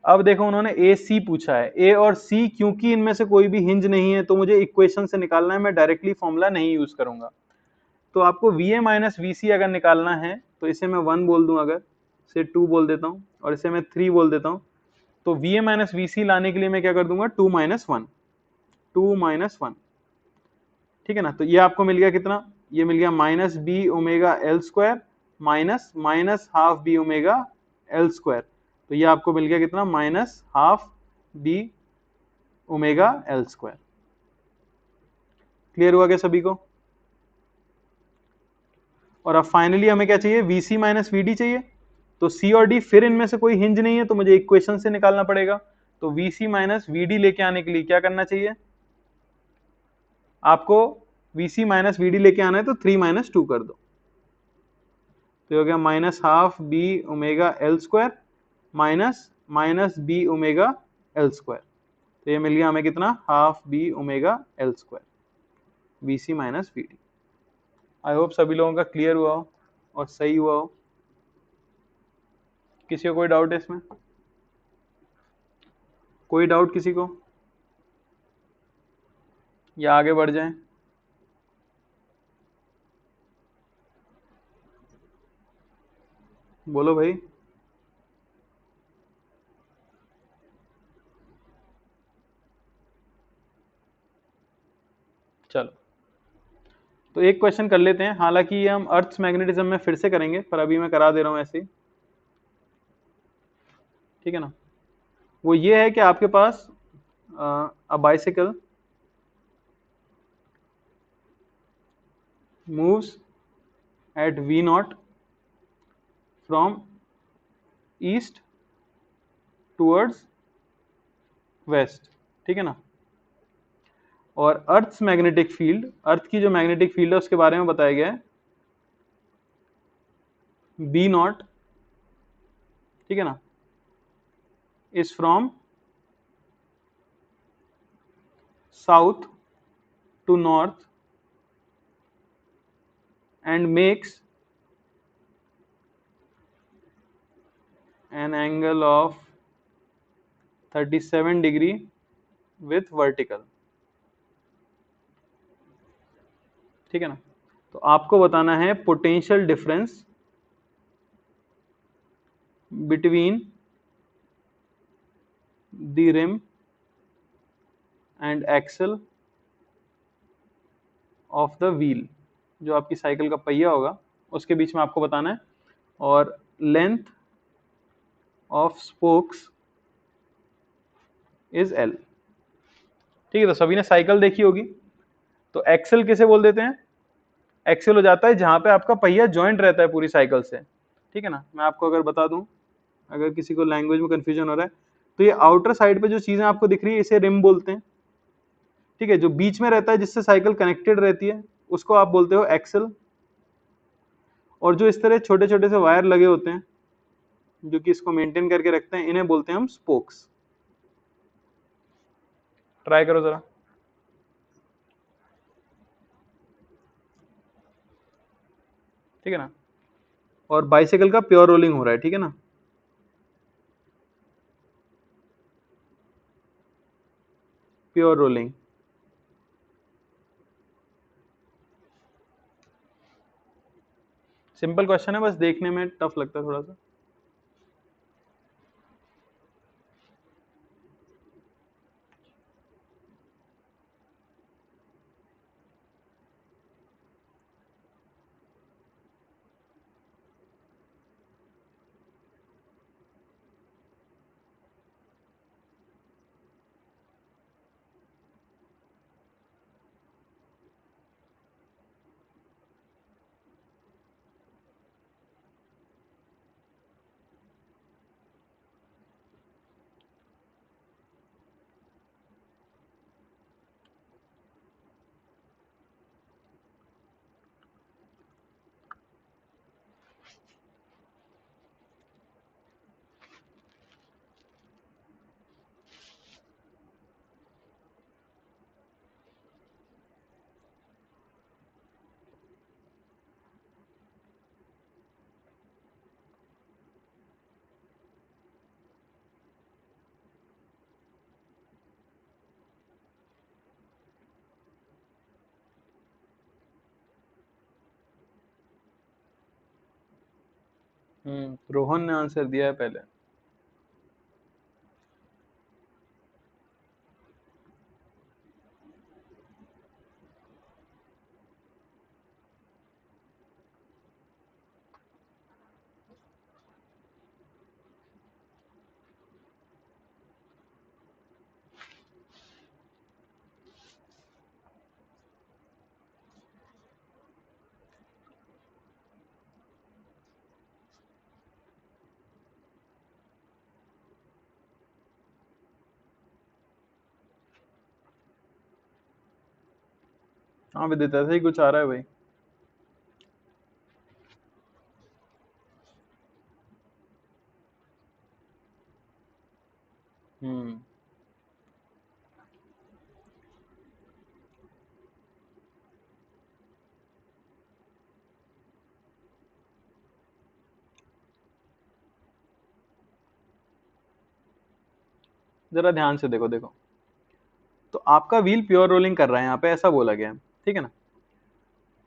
अब देखो, उन्होंने ए सी पूछा है, ए और सी, क्योंकि इनमें से कोई भी हिंज नहीं है तो मुझे इक्वेशन से निकालना है, मैं डायरेक्टली फॉर्मूला नहीं यूज करूंगा। तो आपको VA माइनस VC अगर निकालना है तो इसे मैं 1 बोल दूं, अगर इसे 2 बोल देता हूं, और इसे मैं 3 बोल देता हूं। तो VA माइनस VC लाने के लिए मैं क्या कर दूंगा, 2 - 1, 2 - 1, ठीक है ना। तो ये आपको मिल गया कितना, ये मिल गया minus B omega L square minus minus half B omega L square, तो ये आपको मिल गया कितना, minus half B omega L square. Clear हुआ क्या सभी को? और अब फाइनली हमें क्या चाहिए, VC माइनस VD चाहिए। तो C और D फिर इनमें से कोई हिंज नहीं है, तो मुझे इक्वेशन से निकालना पड़ेगा। तो VC माइनस VD लेके आने के लिए क्या करना चाहिए आपको, VC माइनस VD लेके आना है तो 3 माइनस 2 कर दो, तो ये हो गया minus half B omega L square minus minus B omega L square, तो ये मिल गया हमें कितना, half B omega L square, VC minus VD। I hope सभी लोगों का क्लियर हुआ हो और सही हुआ हो। किसी को कोई डाउट है इसमें? कोई डाउट किसी को, या आगे बढ़ जाएं? बोलो भाई। चलो तो एक क्वेश्चन कर लेते हैं, हालांकि ये हम अर्थ्स मैग्नेटिज्म में फिर से करेंगे, पर अभी मैं करा दे रहा हूं ऐसे ही, ठीक है ना। वो ये है कि आपके पास a bicycle moves at V naught from east towards west, ठीक है ना। और अर्थ्स मैग्नेटिक फील्ड, अर्थ की जो मैग्नेटिक फील्ड है उसके बारे में बताया गया है B नॉट, ठीक है ना, is from south to north and makes an angle of 37 degree with vertical, ठीक है ना। तो आपको बताना है potential difference between the rim and axle of the wheel, जो आपकी साइकिल का पहिया होगा उसके बीच में आपको बताना है, और length of spokes is L, ठीक है। तो सभी ने साइकिल देखी होगी, तो एक्सल किसे बोल देते हैं, एक्सल हो जाता है जहां पे आपका पहिया जॉइंट रहता है पूरी साइकिल से, ठीक है ना। मैं आपको अगर बता दूं, अगर किसी को लैंग्वेज में कंफ्यूजन हो रहा है, तो ये आउटर साइड पे जो चीजें आपको दिख रही है इसे रिम बोलते हैं, ठीक है। जो बीच में रहता है जिससे साइकिल कनेक्टेड रहती है उसको आप बोलते हो एक्सल, और जो इस तरह छोटे छोटे से वायर लगे होते हैं जो कि इसको मेंटेन करके रखते हैं, इन्हें बोलते हैं हम स्पोक्स। ट्राई करो जरा। ठीक है ना। और बाइसाइकिल का प्योर रोलिंग हो रहा है, ठीक है ना। प्योर रोलिंग, सिंपल क्वेश्चन है, बस देखने में टफ लगता है थोड़ा सा। रोहन ने आंसर दिया है पहले। हाँ विदित, ऐसा ही कुछ आ रहा है भाई। हम्म। जरा ध्यान से देखो, देखो तो आपका व्हील प्योर रोलिंग कर रहा है, यहाँ पे ऐसा बोला गया है, ठीक है ना।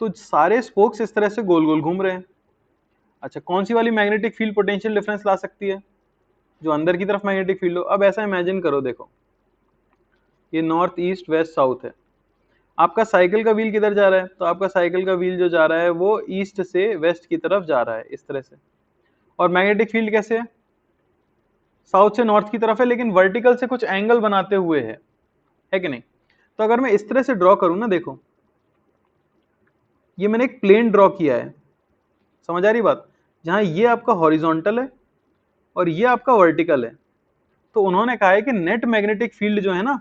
तो सारे स्पोक्स इस तरह से गोल गोल घूम रहे हैं। अच्छा, कौन सी वाली मैग्नेटिक फील्ड पोटेंशियल डिफरेंस ला सकती है? जो अंदर की तरफ मैग्नेटिक फील्ड हो। अब ऐसा इमेजिन करो, देखो ये नॉर्थ ईस्ट वेस्ट साउथ है। आपका साइकिल का व्हील किधर जा रहा है? तो आपका साइकिल का व्हील जो जा रहा है वो ईस्ट से वेस्ट की तरफ जा रहा है, इस तरह से। और मैग्नेटिक फील्ड कैसे है? साउथ से नॉर्थ की तरफ है, लेकिन वर्टिकल से कुछ एंगल बनाते हुए है कि नहीं? तो अगर मैं इस तरह से ड्रॉ करूं ना, देखो ये मैंने एक प्लेन ड्रॉ किया है, समझ आ रही बात? जहां ये आपका हॉरिजॉन्टल है और ये आपका वर्टिकल है। तो उन्होंने कहा है कि नेट मैग्नेटिक फील्ड जो है ना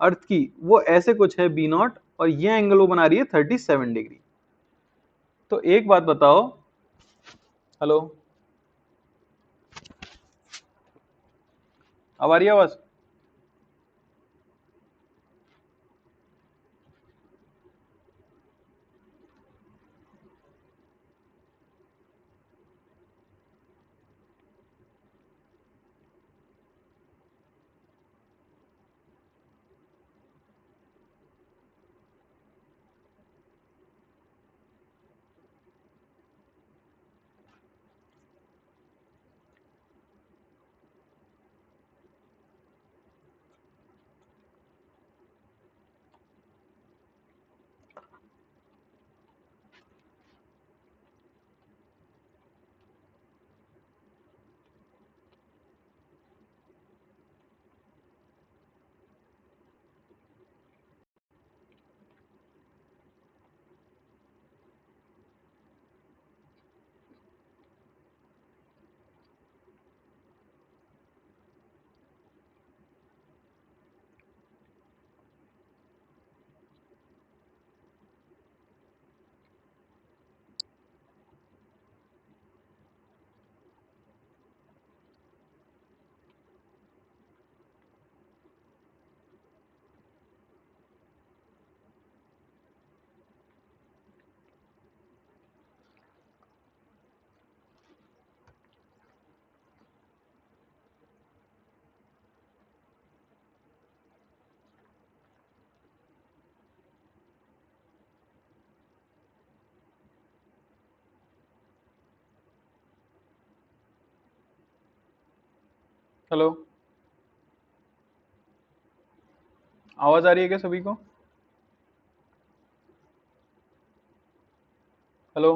अर्थ की, वो ऐसे कुछ है बी नॉट, और ये एंगल वो बना रही है 37 डिग्री। तो एक बात बताओ, हेलो, अब आ रही है आवाज? हेलो, आवाज आ रही है क्या सभी को? हेलो,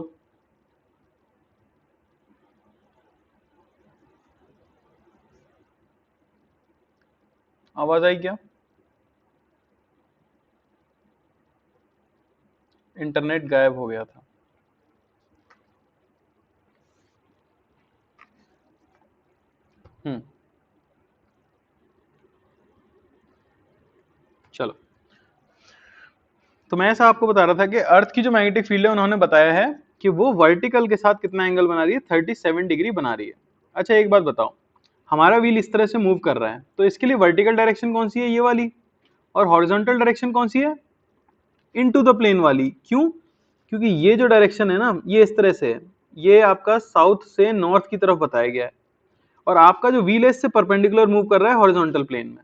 आवाज आई क्या? इंटरनेट गायब हो गया था। हम्म। चलो, तो मैं ऐसा आपको बता रहा था कि अर्थ की जो मैग्नेटिक फील्ड है, उन्होंने बताया है कि वो वर्टिकल के साथ कितना एंगल बना रही है, 37 डिग्री बना रही है। अच्छा एक बात बताओ, हमारा व्हील इस तरह से मूव कर रहा है, तो इसके लिए वर्टिकल डायरेक्शन कौन सी है? ये वाली। और हॉरिजॉन्टल डायरेक्शन कौन सी है? इनटू द प्लेन वाली। क्यों? क्योंकि ये जो डायरेक्शन है ना, ये इस तरह से है, ये आपका साउथ से नॉर्थ की तरफ बताया गया है, और आपका जो व्हील है इससे परपेंडिकुलर मूव कर रहा है हॉरिजॉन्टल प्लेन में।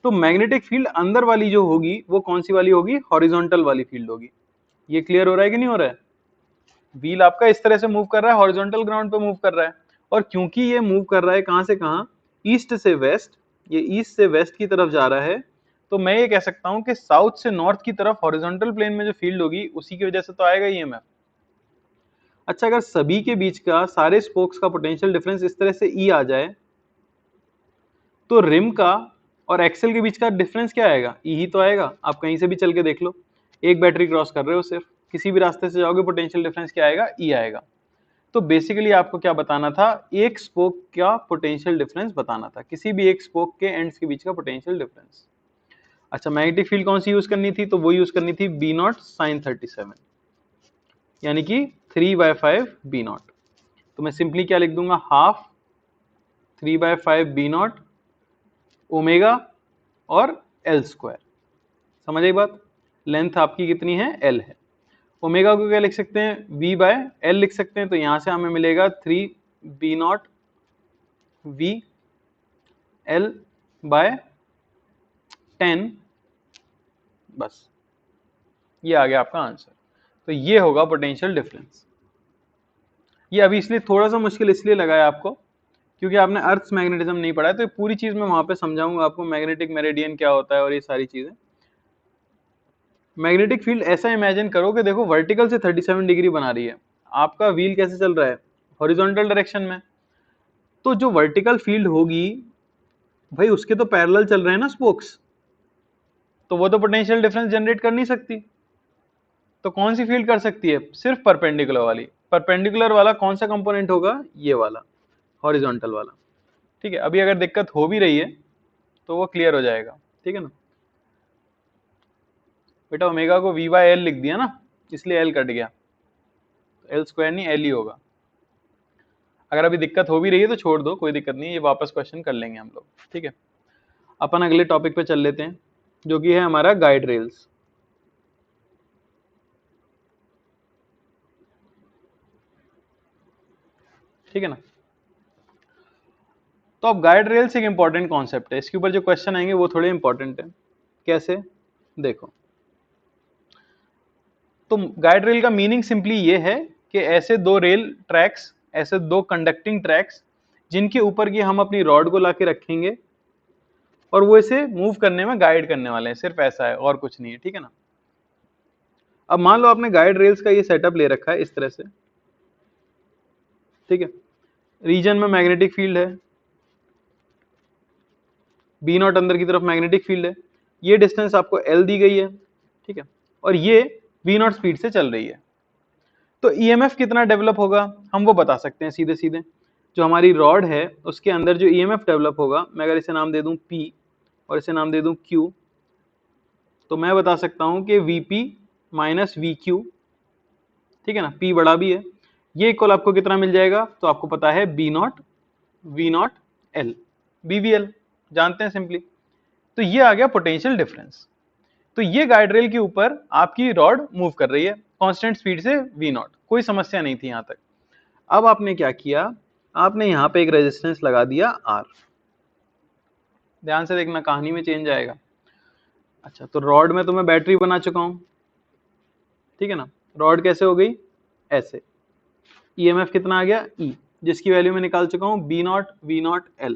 तो मैग्नेटिक फील्ड अंदर वाली जो होगी वो कौन सी वाली होगी? हॉरिजॉन्टल वाली फील्ड होगी। ये क्लियर हो रहा है कि नहीं हो रहा है? व्हील आपका इस तरह से मूव कर रहा है, हॉरिजॉन्टल ग्राउंड पे मूव कर रहा है, और क्योंकि ये मूव कर रहा है कहां से कहां, ईस्ट से वेस्ट, ये ईस्ट से वेस्ट की तरफ जा रहा है, तो मैं ये कह सकता हूं कि साउथ से नॉर्थ की तरफ हॉरिजॉन्टल प्लेन में जो फील्ड होगी उसी की वजह से तो आएगा ईएमएफ। अच्छा, अगर सभी के बीच का, सारे स्पोक्स का पोटेंशियल डिफरेंस इस तरह से ई आ जाए, तो रिम का और एक्सेल के बीच का डिफरेंस क्या आएगा? ई ही तो आएगा। आप कहीं से भी चल के देख लो, एक बैटरी क्रॉस कर रहे हो, सिर्फ किसी भी रास्ते से जाओगे, पोटेंशियल डिफरेंस क्या आएगा? ई आएगा। तो बेसिकली आपको क्या बताना था? एक स्पोक का पोटेंशियल डिफरेंस बताना था, किसी भी एक स्पोक के एंड्स के बीच का पोटेंशियल डिफरेंस। अच्छा, मैग्नेटिक फील्ड कौन सी यूज करनी थी, तो वो यूज करनी थी बी नॉट साइन 37, यानी कि 3/5 बी नॉट। तो मैं सिंपली क्या लिख दूंगा, हाफ 3/5 बी नॉट ओमेगा और एल स्क्वायर। समझ आई बात? लेंथ आपकी कितनी है, एल है। ओमेगा को क्या लिख सकते हैं, v बाय एल लिख सकते हैं, तो यहां से हमें मिलेगा 3b0 v एल बाय 10, बस ये आ गया आपका आंसर। तो ये होगा पोटेंशियल डिफरेंस। ये अभी इसलिए थोड़ा सा मुश्किल इसलिए लगा है आपको क्योंकि आपने अर्थ मैग्नेटिज्म नहीं पढ़ा है, तो ये पूरी चीज मैं वहां पे समझाऊंगा आपको, मैग्नेटिक मेरिडियन क्या होता है और ये सारी चीजें। मैग्नेटिक फील्ड ऐसा इमेजिन करो कि देखो वर्टिकल से 37 डिग्री बना रही है, आपका व्हील कैसे चल रहा है, हॉरिजॉन्टल डायरेक्शन में, तो जो वर्टिकल फील्ड होगी भाई उसके तो पैरेलल चल रहे हैं ना स्पोक्स, तो वो तो पोटेंशियल डिफरेंस जनरेट कर नहीं सकती। तो कौन सी फील्ड कर सकती है, सिर्फ परपेंडिकुलर वाली। परपेंडिकुलर वाला कौन सा कंपोनेंट होगा, ये वाला हॉरिजॉन्टल वाला। ठीक है, अभी अगर दिक्कत हो भी रही है तो वो क्लियर हो जाएगा, ठीक है ना। बेटा ओमेगा को v बाय एल लिख दिया ना, इसलिए एल कट गया, एल स्क्वायर नहीं एल ही होगा। अगर अभी दिक्कत हो भी रही है तो छोड़ दो, कोई दिक्कत नहीं, ये वापस क्वेश्चन कर लेंगे हम लोग, ठीक है। अपन अगले टॉपिक पे चल लेते हैं जो कि है हमारा गाइड रेल्स। ठीक है ना। तो अब गाइड रेल्स एक इंपॉर्टेंट कॉन्सेप्ट है, इसके ऊपर जो क्वेश्चन आएंगे वो थोड़े इंपॉर्टेंट है। कैसे, देखो, तो गाइड रेल का मीनिंग सिंपली ये है कि ऐसे दो रेल ट्रैक्स, ऐसे दो कंडक्टिंग ट्रैक्स जिनके ऊपर की हम अपनी रॉड को लाके रखेंगे और वो इसे मूव करने में गाइड करने वाले हैं, सिर्फ ऐसा है और कुछ नहीं है, ठीक है ना। अब मान लो आपने गाइड रेल्स का ये सेटअप ले रखा है इस तरह से, ठीक है। रीजन में मैग्नेटिक फील्ड है, बी नॉट अंदर की तरफ मैग्नेटिक फील्ड है, ये डिस्टेंस आपको एल दी गई है, ठीक है, और ये वी नॉट स्पीड से चल रही है। तो ईएमएफ कितना डेवलप होगा हम वो बता सकते हैं सीधे सीधे। जो हमारी रॉड है उसके अंदर जो ईएमएफ डेवलप होगा, मैं अगर इसे नाम दे दूं P और इसे नाम दे दूं Q, तो मैं बता सकता हूं कि VP माइनस VQ, ठीक है ना, P बड़ा भी है, ये इक्वल आपको कितना मिल जाएगा, तो आपको पता है B not V naught L, BVL जानते हैं सिंपली। तो ये आ गया पोटेंशियल डिफरेंस। तो ये गाइड रेल के ऊपर आपकी रॉड मूव कर रही है कांस्टेंट स्पीड से V नॉट, कोई समस्या नहीं थी यहां तक। अब आपने क्या किया, आपने यहां पे एक रेजिस्टेंस लगा दिया R। ध्यान से देखना, कहानी में चेंज आएगा। अच्छा, तो रॉड में तो मैं बैटरी बना चुका हूं, ठीक है ना। रॉड कैसे हो गई, ऐसे। ईएमएफ कितना आ गया, E, जिसकी वैल्यू मैं निकाल चुका हूं B not V naught L।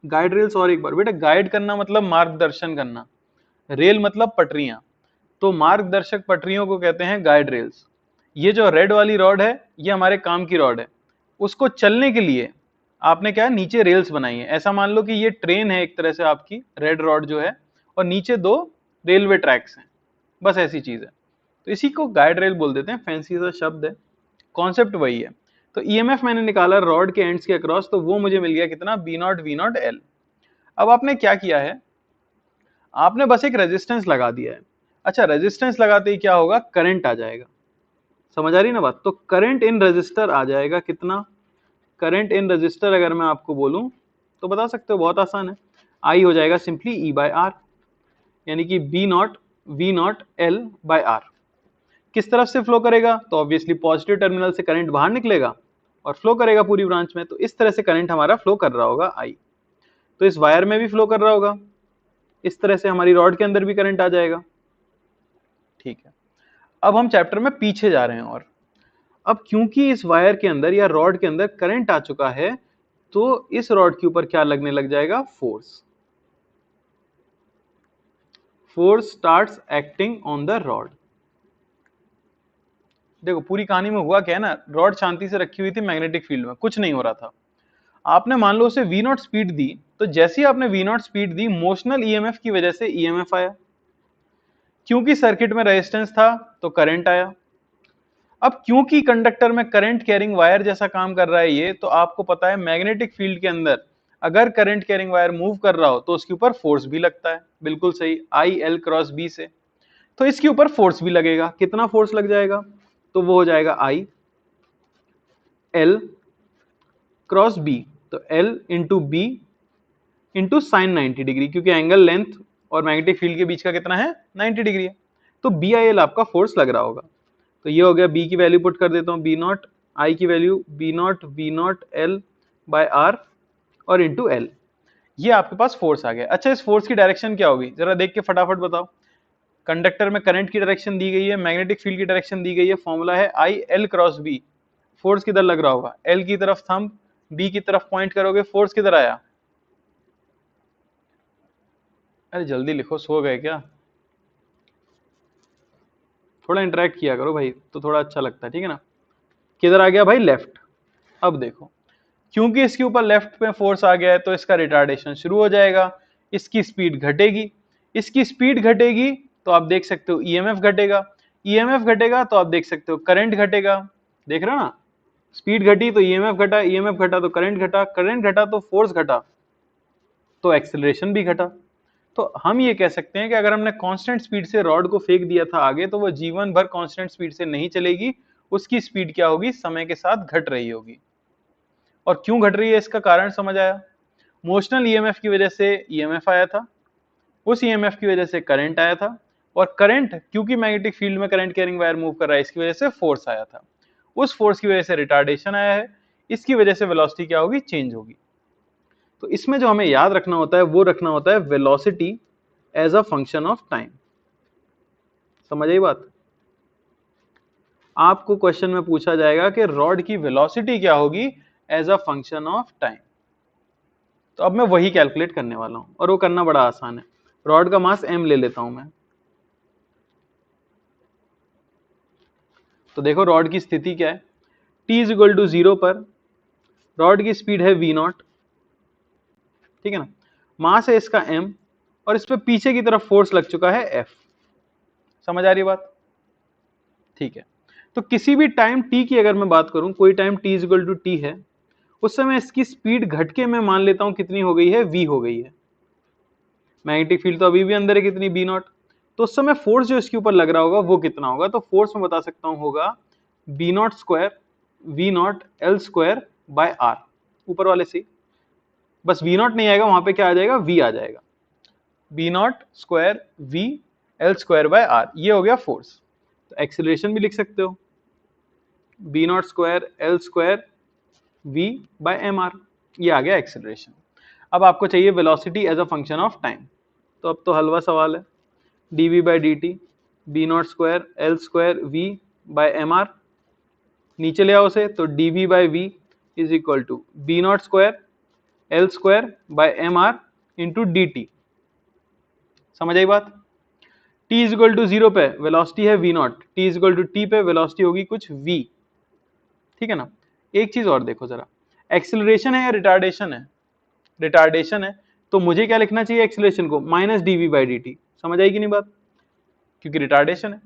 Guide rails और एक बार, बेटा गाइड करना मतलब मार्गदर्शन करना, रेल मतलब पटरियां, तो मार्गदर्शक पटरियों को कहते हैं गाइड रेल्स। ये जो रेड वाली रॉड है ये हमारे काम की रॉड है, उसको चलने के लिए आपने क्या नीचे रेल्स बनाई है। ऐसा मान लो कि ये ट्रेन है एक तरह से आपकी रेड रॉड जो है, और नीचे दो रेलवे ट्रैक्स हैं, बस ऐसी चीज है। तो इसी को गाइड रेल बोल देते हैं, फैंसी सा शब्द है, कॉन्सेप्ट वही है। तो ईएमएफ मैंने निकाला रॉड के एंड्स के अक्रॉस, तो वो मुझे मिल गया कितना, B naught V naught L. अब आपने क्या किया है, आपने बस एक रेजिस्टेंस लगा दिया है। अच्छा, रेजिस्टेंस लगाते ही क्या होगा, करंट आ जाएगा। समझ आ रही ना बात, तो करंट इन रजिस्टर आ जाएगा कितना, करंट इन रजिस्टर अगर मैं आपको बोलूं तो बता सकते हो, बहुत आसान है। आई हो जाएगा सिंपली ई बाय आर, यानी कि B naught V naught L by R. किस तरफ से फ्लो करेगा, तो ऑब्वियसली पॉजिटिव टर्मिनल से करंट बाहर निकलेगा और फ्लो करेगा पूरी ब्रांच में, तो इस तरह से करंट हमारा फ्लो कर रहा होगा आई। तो इस वायर में भी फ्लो कर रहा होगा, इस तरह से हमारी रॉड के अंदर भी करंट आ जाएगा, ठीक है। अब हम चैप्टर में पीछे जा रहे हैं, और अब क्योंकि इस वायर के अंदर या रॉड के अंदर करंट आ चुका है, तो इस रॉड के ऊपर क्या लगने लग जाएगा, force. Force starts acting on the rod. देखो पूरी कहानी में हुआ क्या है ना, रॉड शांति से रखी हुई थी मैग्नेटिक फील्ड में, कुछ नहीं हो रहा था। आपने मान लो उसे वी नॉट स्पीड दी, तो जैसे ही आपने वी नॉट स्पीड दी, मोशनल ईएमएफ की वजह से ईएमएफ आया, क्योंकि सर्किट में रेजिस्टेंस था तो करंट आया। अब क्योंकि कंडक्टर में करंट कैरिंग वायर जैसा काम कर रहा है ये, तो आपको पता है मैग्नेटिक फील्ड के अंदर अगर करंट कैरिंग वायर मूव कर रहा हो तो उसके ऊपर फोर्स भी लगता है, बिल्कुल सही, आई एल क्रॉस बी से। तो इसके ऊपर फोर्स भी लगेगा, कितना फोर्स लग जाएगा, तो वो हो जाएगा आई एल क्रॉस बी, तो L into B into sine 90 degree, क्योंकि एंगल लेंथ और मैग्नेटिक फील्ड के बीच का कितना है, 90 डिग्री है। तो बी आई एल आपका फोर्स लग रहा होगा। तो ये हो गया, बी की वैल्यू पुट कर देता हूँ, बी नॉट, आई की value B naught V naught L by R और इंटू एल। ये आपके पास फोर्स आ गया। अच्छा, इस फोर्स की डायरेक्शन क्या होगी, जरा देख के फटाफट बताओ। कंडक्टर में करंट की डायरेक्शन दी गई है, मैग्नेटिक फील्ड की डायरेक्शन दी गई है, फॉर्मूला है I L cross B. Force किधर लग रहा होगा, एल की तरफ थंब, बी की तरफ पॉइंट करोगे, फोर्स किधर आया। अरे जल्दी लिखो, सो गए क्या, थोड़ा इंटरेक्ट किया करो भाई, तो थोड़ा अच्छा लगता है, ठीक है ना। किधर आ गया भाई, लेफ्ट। अब देखो, क्योंकि इसके ऊपर लेफ्ट में फोर्स आ गया है तो इसका रिटार्डेशन शुरू हो जाएगा, इसकी स्पीड घटेगी, इसकी स्पीड घटेगी तो आप देख सकते हो ईएमएफ घटेगा, ईएमएफ घटेगा तो आप देख सकते हो करंट घटेगा। देख रहे हो ना, स्पीड घटी तो ईएमएफ घटा, ईएमएफ घटा तो करंट घटा, करंट घटा तो फोर्स घटा, तो एक्सेलरेशन भी घटा। तो हम ये कह सकते हैं कि अगर हमने कांस्टेंट स्पीड से रॉड को फेंक दिया था आगे, तो वो जीवन भर कांस्टेंट स्पीड से नहीं चलेगी, उसकी स्पीड क्या होगी, समय के साथ घट रही होगी। और क्यों घट रही है इसका कारण समझ आया, मोशनल ईएमएफ की वजह से ईएमएफ आया था, उस ईएमएफ की वजह से करंट आया था, और करंट क्योंकि मैग्नेटिक फील्ड में करंट कैरिंग वायर मूव कर रहा है, इसकी वजह से फोर्स आया था, उस फोर्स की वजह से रिटार्डेशन आया है, इसकी वजह से वेलोसिटी क्या होगी, चेंज होगी। तो इसमें जो हमें याद रखना होता है वो रखना होता है velocity as a function of time. समझ आई बात। आपको क्वेश्चन में पूछा जाएगा कि रॉड की वेलोसिटी क्या होगी as a function of time, तो अब मैं वही कैलकुलेट करने वाला हूं, और वो करना बड़ा आसान है। रॉड का मास m ले लेता हूं मैं। तो देखो रॉड की स्थिति क्या है, t इज इक्वल टू 0 पर रॉड की स्पीड है v नॉट, ठीक है ना, मास है इसका m, और इस पे पीछे की तरफ फोर्स लग चुका है F। समझ आ रही बात, ठीक है। तो किसी भी टाइम t की अगर मैं बात करूं, कोई time t is equal to t है, उस समय इसकी स्पीड घट के मैं मान लेता हूं कितनी हो गई है, v हो गई है। मैग्नेटिक फील्ड तो अभी भी अंदर है कितनी, बी नॉट। तो उस समय फोर्स जो इसके ऊपर लग रहा होगा वो कितना होगा, तो फोर्स मैं बता सकता हूं होगा B naught square V naught L square by R, ऊपर वाले से। बस वी नॉट नहीं आएगा, वहां पे क्या आ जाएगा, वी आ जाएगा, B naught square V L square by R, ये हो गया फोर्स। तो एक्सेलरेशन भी लिख सकते हो, B naught square L square V by M R, ये आ गया एक्सेलरेशन। अब आपको चाहिए velocity as a function of time, तो अब तो हलवा सवाल है, D V by D T B naught square L square V by M R, नीचे ले आओ उसे, तो D V by V is equal to B naught square L square by M R into D T. समझ आई बात। t is equal to 0 पे velocity है v naught, t is equal to t पे वेलोसिटी होगी कुछ v, ठीक है ना। एक चीज और देखो जरा, एक्सेलरेशन है या रिटार्डेशन है, रिटार्डेशन है, तो मुझे क्या लिखना चाहिए एक्सेलरेशन को, minus D V by D T. समझ आएगी नहीं बात, क्योंकि रिटार्डेशन है,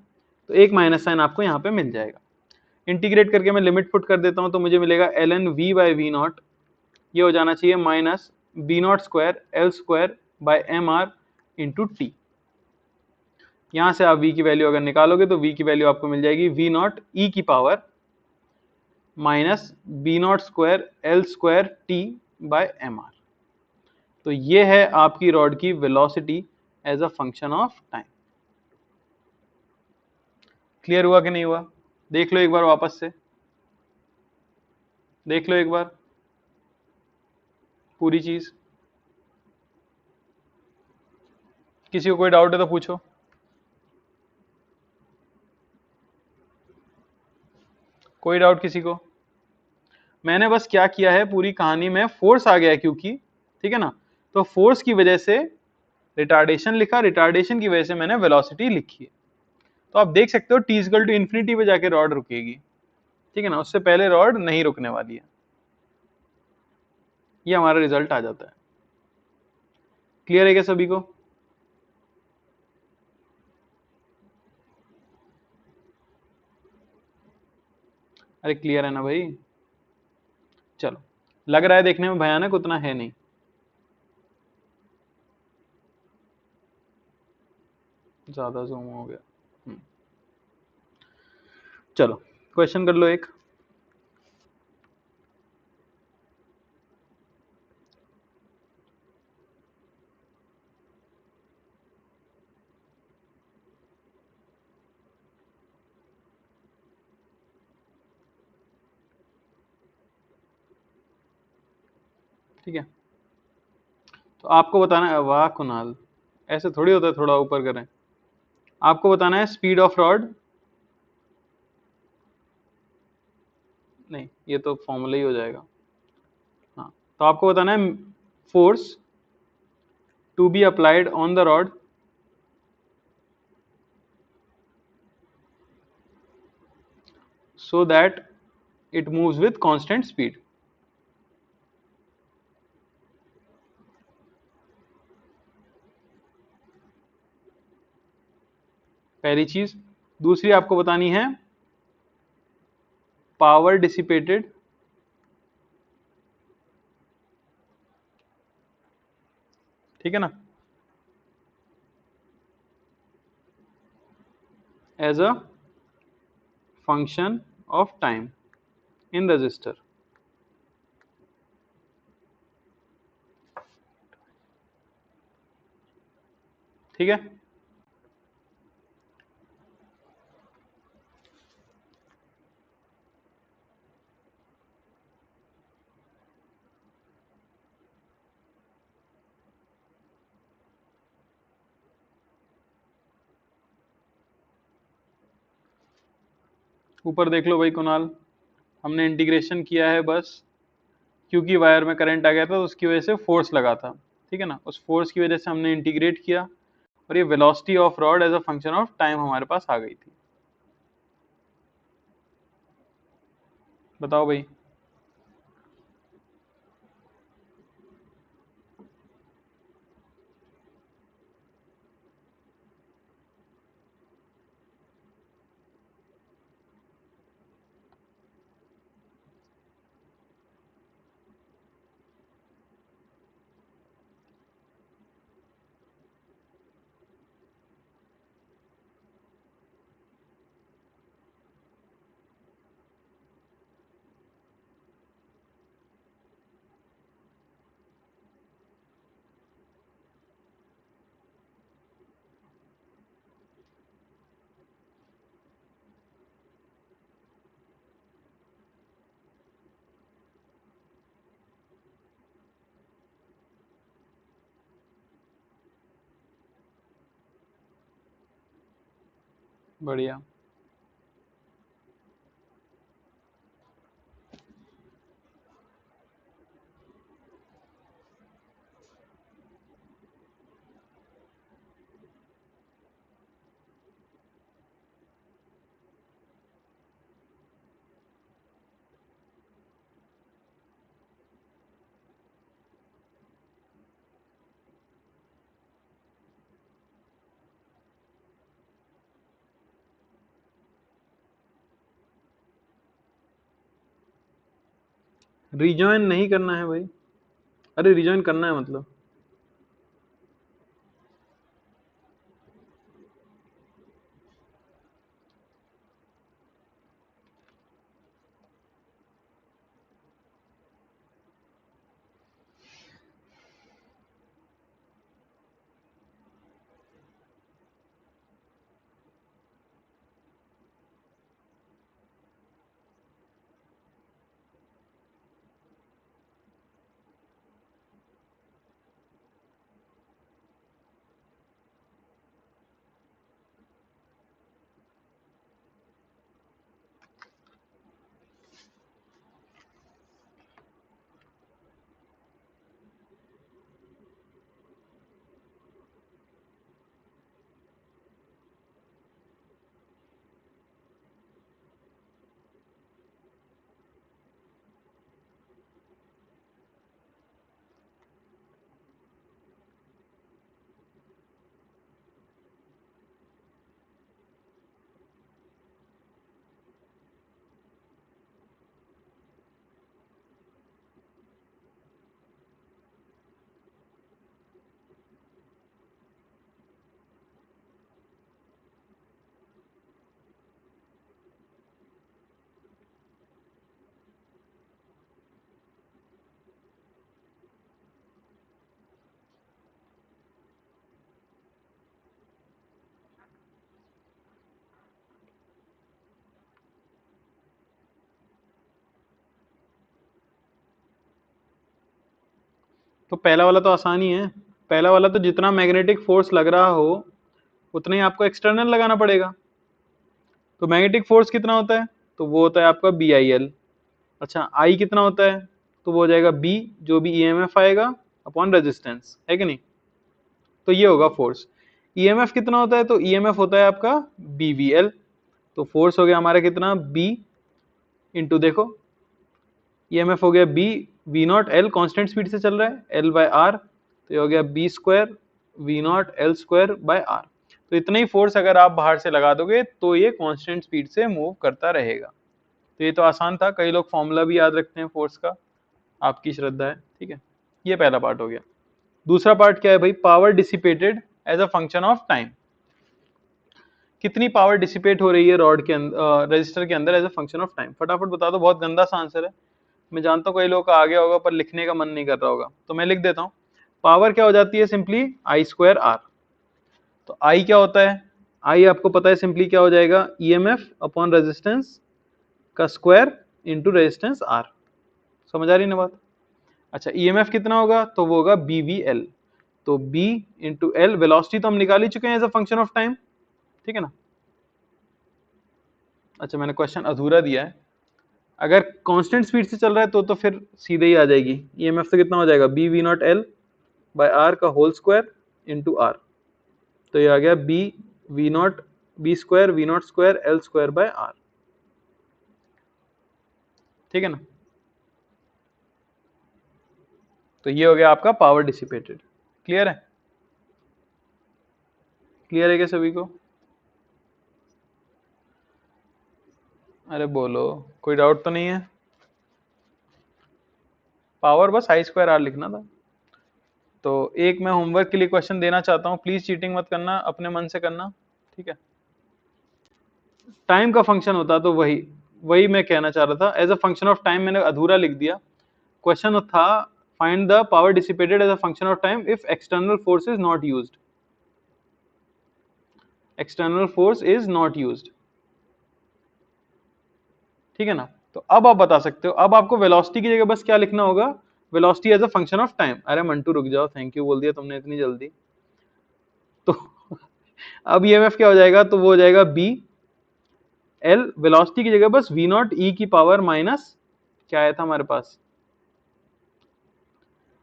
तो एक माइनस साइन आपको यहाँ पे मिल जाएगा। इंटीग्रेट करके मैं लिमिट पुट कर देता हूँ, तो मुझे मिलेगा L N V by V naught, ये हो जाना चाहिए minus B naught square L square by M R into T. यहां से आप v की वैल्यू अगर निकालोगे तो v की वैल्यू आपको मिल जाएगी v नॉट ई की power minus B naught square L square T by M R. तो ये है आपकी रॉड की velocity as a function of time. Clear हुआ कि नहीं हुआ, देख लो एक बार वापस से, देख लो एक बार पूरी चीज। किसी को कोई डाउट है तो पूछो। कोई डाउट किसी को। मैंने बस क्या किया है, पूरी कहानी में फोर्स आ गया है क्योंकि, ठीक है ना, तो फोर्स की वजह से रिटार्डेशन लिखा, रिटार्डेशन की वजह से मैंने वेलोसिटी लिखी है। तो आप देख सकते हो टी इक्वल टू इन्फिनिटी पे जाके रॉड रुकेगी, ठीक है ना, उससे पहले रॉड नहीं रुकने वाली है। ये हमारा रिजल्ट आ जाता है। क्लियर है क्या सभी को। अरे क्लियर है ना भाई, चलो। लग रहा है देखने में भयानक, उतना है नहीं। ज्यादा जूम हो गया। चलो क्वेश्चन कर लो एक। ठीक है, तो आपको बताना है। वाह कुणाल, ऐसे थोड़ी होता है, थोड़ा ऊपर करें। आपको बताना है स्पीड ऑफ रॉड, नहीं ये तो फॉर्मूला ही हो जाएगा। हाँ, तो आपको बताना है force to be applied on the rod so that it moves with constant speed। पहली चीज। दूसरी आपको बतानी है पावर डिसिपेटेड ठीक है ना, as a function of time in resistor. ठीक है, ऊपर देख लो भाई कुणाल, हमने इंटीग्रेशन किया है बस, क्योंकि वायर में करंट आ गया था तो उसकी वजह से फोर्स लगा था। ठीक है ना, उस फोर्स की वजह से हमने इंटीग्रेट किया और ये velocity of rod as a function of time हमारे पास आ गई थी। बताओ भाई। बढ़िया। रिजॉइन नहीं करना है भाई, अरे रिजॉइन करना है मतलब। तो पहला वाला तो आसान ही है, पहला वाला तो जितना मैग्नेटिक फोर्स लग रहा हो उतना ही आपको एक्सटर्नल लगाना पड़ेगा। तो मैग्नेटिक फोर्स कितना होता है, तो वो होता है आपका BIL। अच्छा आई कितना होता है, तो वो हो जाएगा B, जो भी EMF आएगा अपॉन रेजिस्टेंस, है कि नहीं। तो ये होगा फोर्स। EMF कितना होता है, तो EMF होता है आपका BVL। तो फोर्स हो गया हमारा कितना, B इंटू देखो EMF हो गया B V naught L, constant speed से चल रहा है, L बाय R, तो ये हो गया B square V naught L square by R। तो इतना ही फोर्स अगर आप बाहर से लगा दोगे तो ये कांस्टेंट स्पीड से मूव करता रहेगा। तो ये तो आसान था, कई लोग फॉर्मूला भी याद रखते हैं फोर्स का, आपकी श्रद्धा है, ठीक है। ये पहला पार्ट हो गया। दूसरा पार्ट क्या है भाई, power dissipated as a function of time. कितनी पावर डिसिपेट हो रही है रॉड के अंदर, रजिस्टर के अंदर as a function of time, फटाफट बता दो। बहुत गंदा सा आंसर है, मैं जानता हूँ कई लोगों का आ गया होगा पर लिखने का मन नहीं कर रहा होगा, तो मैं लिख देता हूँ। पावर क्या हो जाती है, सिंपली I स्क्वायर R। तो I क्या होता है, I आपको पता है सिंपली क्या हो जाएगा, EMF अपॉन रेजिस्टेंस का स्क्वायर इंटू रेजिस्टेंस R। समझ आ रही ना बात। अच्छा EMF कितना होगा, तो वो होगा BVL। तो B इंटू L, वेलोसिटी तो हम निकाल ही चुके हैं as a function of time, ठीक है ना। अच्छा मैंने क्वेश्चन अधूरा दिया है, अगर कांस्टेंट स्पीड से चल रहा है तो फिर सीधे ही आ जाएगी। EMF तो कितना हो जाएगा, B V naught L by R का होल स्क्वायर इंटू R। तो ये आ गया B V naught B square V naught square L square by R, ठीक है ना। तो ये हो गया आपका पावर डिसिपेटेड। क्लियर है, क्लियर है क्या सभी को। अरे बोलो, कोई डाउट तो नहीं है। पावर बस I स्क्वायर R लिखना था। तो एक मैं होमवर्क के लिए क्वेश्चन देना चाहता हूँ, प्लीज चीटिंग मत करना, अपने मन से करना, ठीक है। टाइम का फंक्शन होता तो वही वही मैं कहना चाह रहा था, as a function of time मैंने अधूरा लिख दिया। क्वेश्चन था find the power dissipated as a function of time if external force is not used, external force is not used, ठीक है ना। तो अब आप बता सकते हो, अब आपको वेलोसिटी की जगह बस क्या लिखना होगा, velocity as a function of time. अरे मंटू रुक जाओ, थैंक यू बोल दिया तुमने इतनी जल्दी। तो अब EMF क्या हो जाएगा, तो वो हो जाएगा B L, वेलोसिटी की जगह बस V नॉट E की पावर माइनस क्या आया था हमारे पास,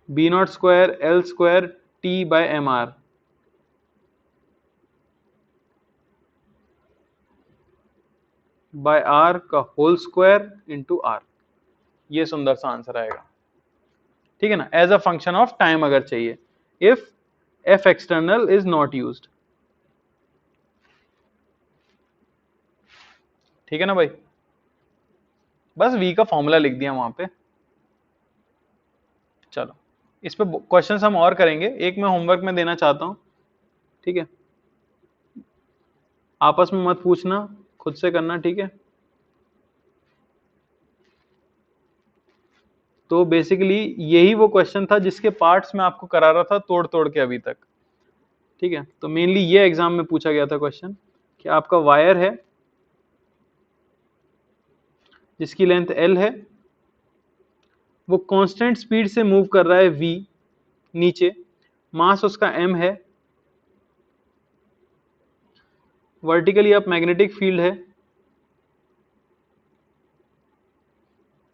B naught square L square T by MR by R का होल स्क्वायर इंटू R। ये सुंदर सा आंसर आएगा, ठीक है ना, as a function of time अगर चाहिए, if F external is not used, ठीक है ना भाई। बस V का फॉर्मूला लिख दिया वहां पे। चलो इस पे क्वेश्चंस हम और करेंगे, एक मैं होमवर्क में देना चाहता हूं, ठीक है। आपस में मत पूछना, खुद से करना, ठीक है। तो बेसिकली यही वो क्वेश्चन था जिसके पार्ट्स में आपको करा रहा था तोड़ तोड़ के अभी तक, ठीक है। तो मेनली ये एग्जाम में पूछा गया था क्वेश्चन कि आपका वायर है जिसकी लेंथ L है, वो कांस्टेंट स्पीड से मूव कर रहा है V नीचे, मास उसका M है, वर्टिकली अप मैग्नेटिक फील्ड है,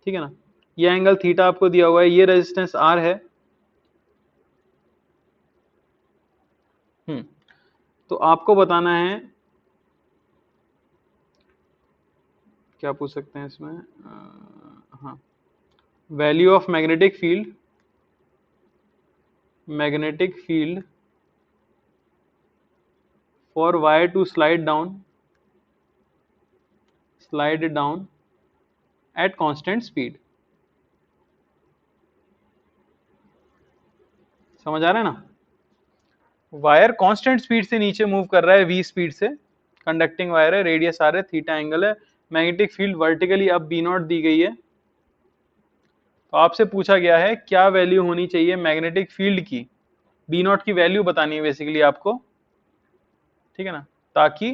ठीक है ना। ये एंगल थीटा आपको दिया हुआ है, ये रेजिस्टेंस R है। तो आपको बताना है, क्या पूछ सकते हैं इसमें, हाँ, value of magnetic field, magnetic field for wire to slide down at constant speed. समझ आ रहा है ना, वायर कांस्टेंट स्पीड से नीचे मूव कर रहा है V स्पीड से, कंडक्टिंग वायर है, रेडियस R है, थीटा एंगल है, मैग्नेटिक फील्ड वर्टिकली अब B नॉट दी गई है। तो आपसे पूछा गया है क्या वैल्यू होनी चाहिए मैग्नेटिक फील्ड की, B नॉट की वैल्यू बतानी है बेसिकली आपको, ठीक है ना, ताकि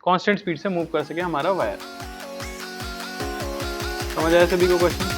कांस्टेंट स्पीड से मूव कर सके हमारा वायर। समझ आया सभी को क्वेश्चन।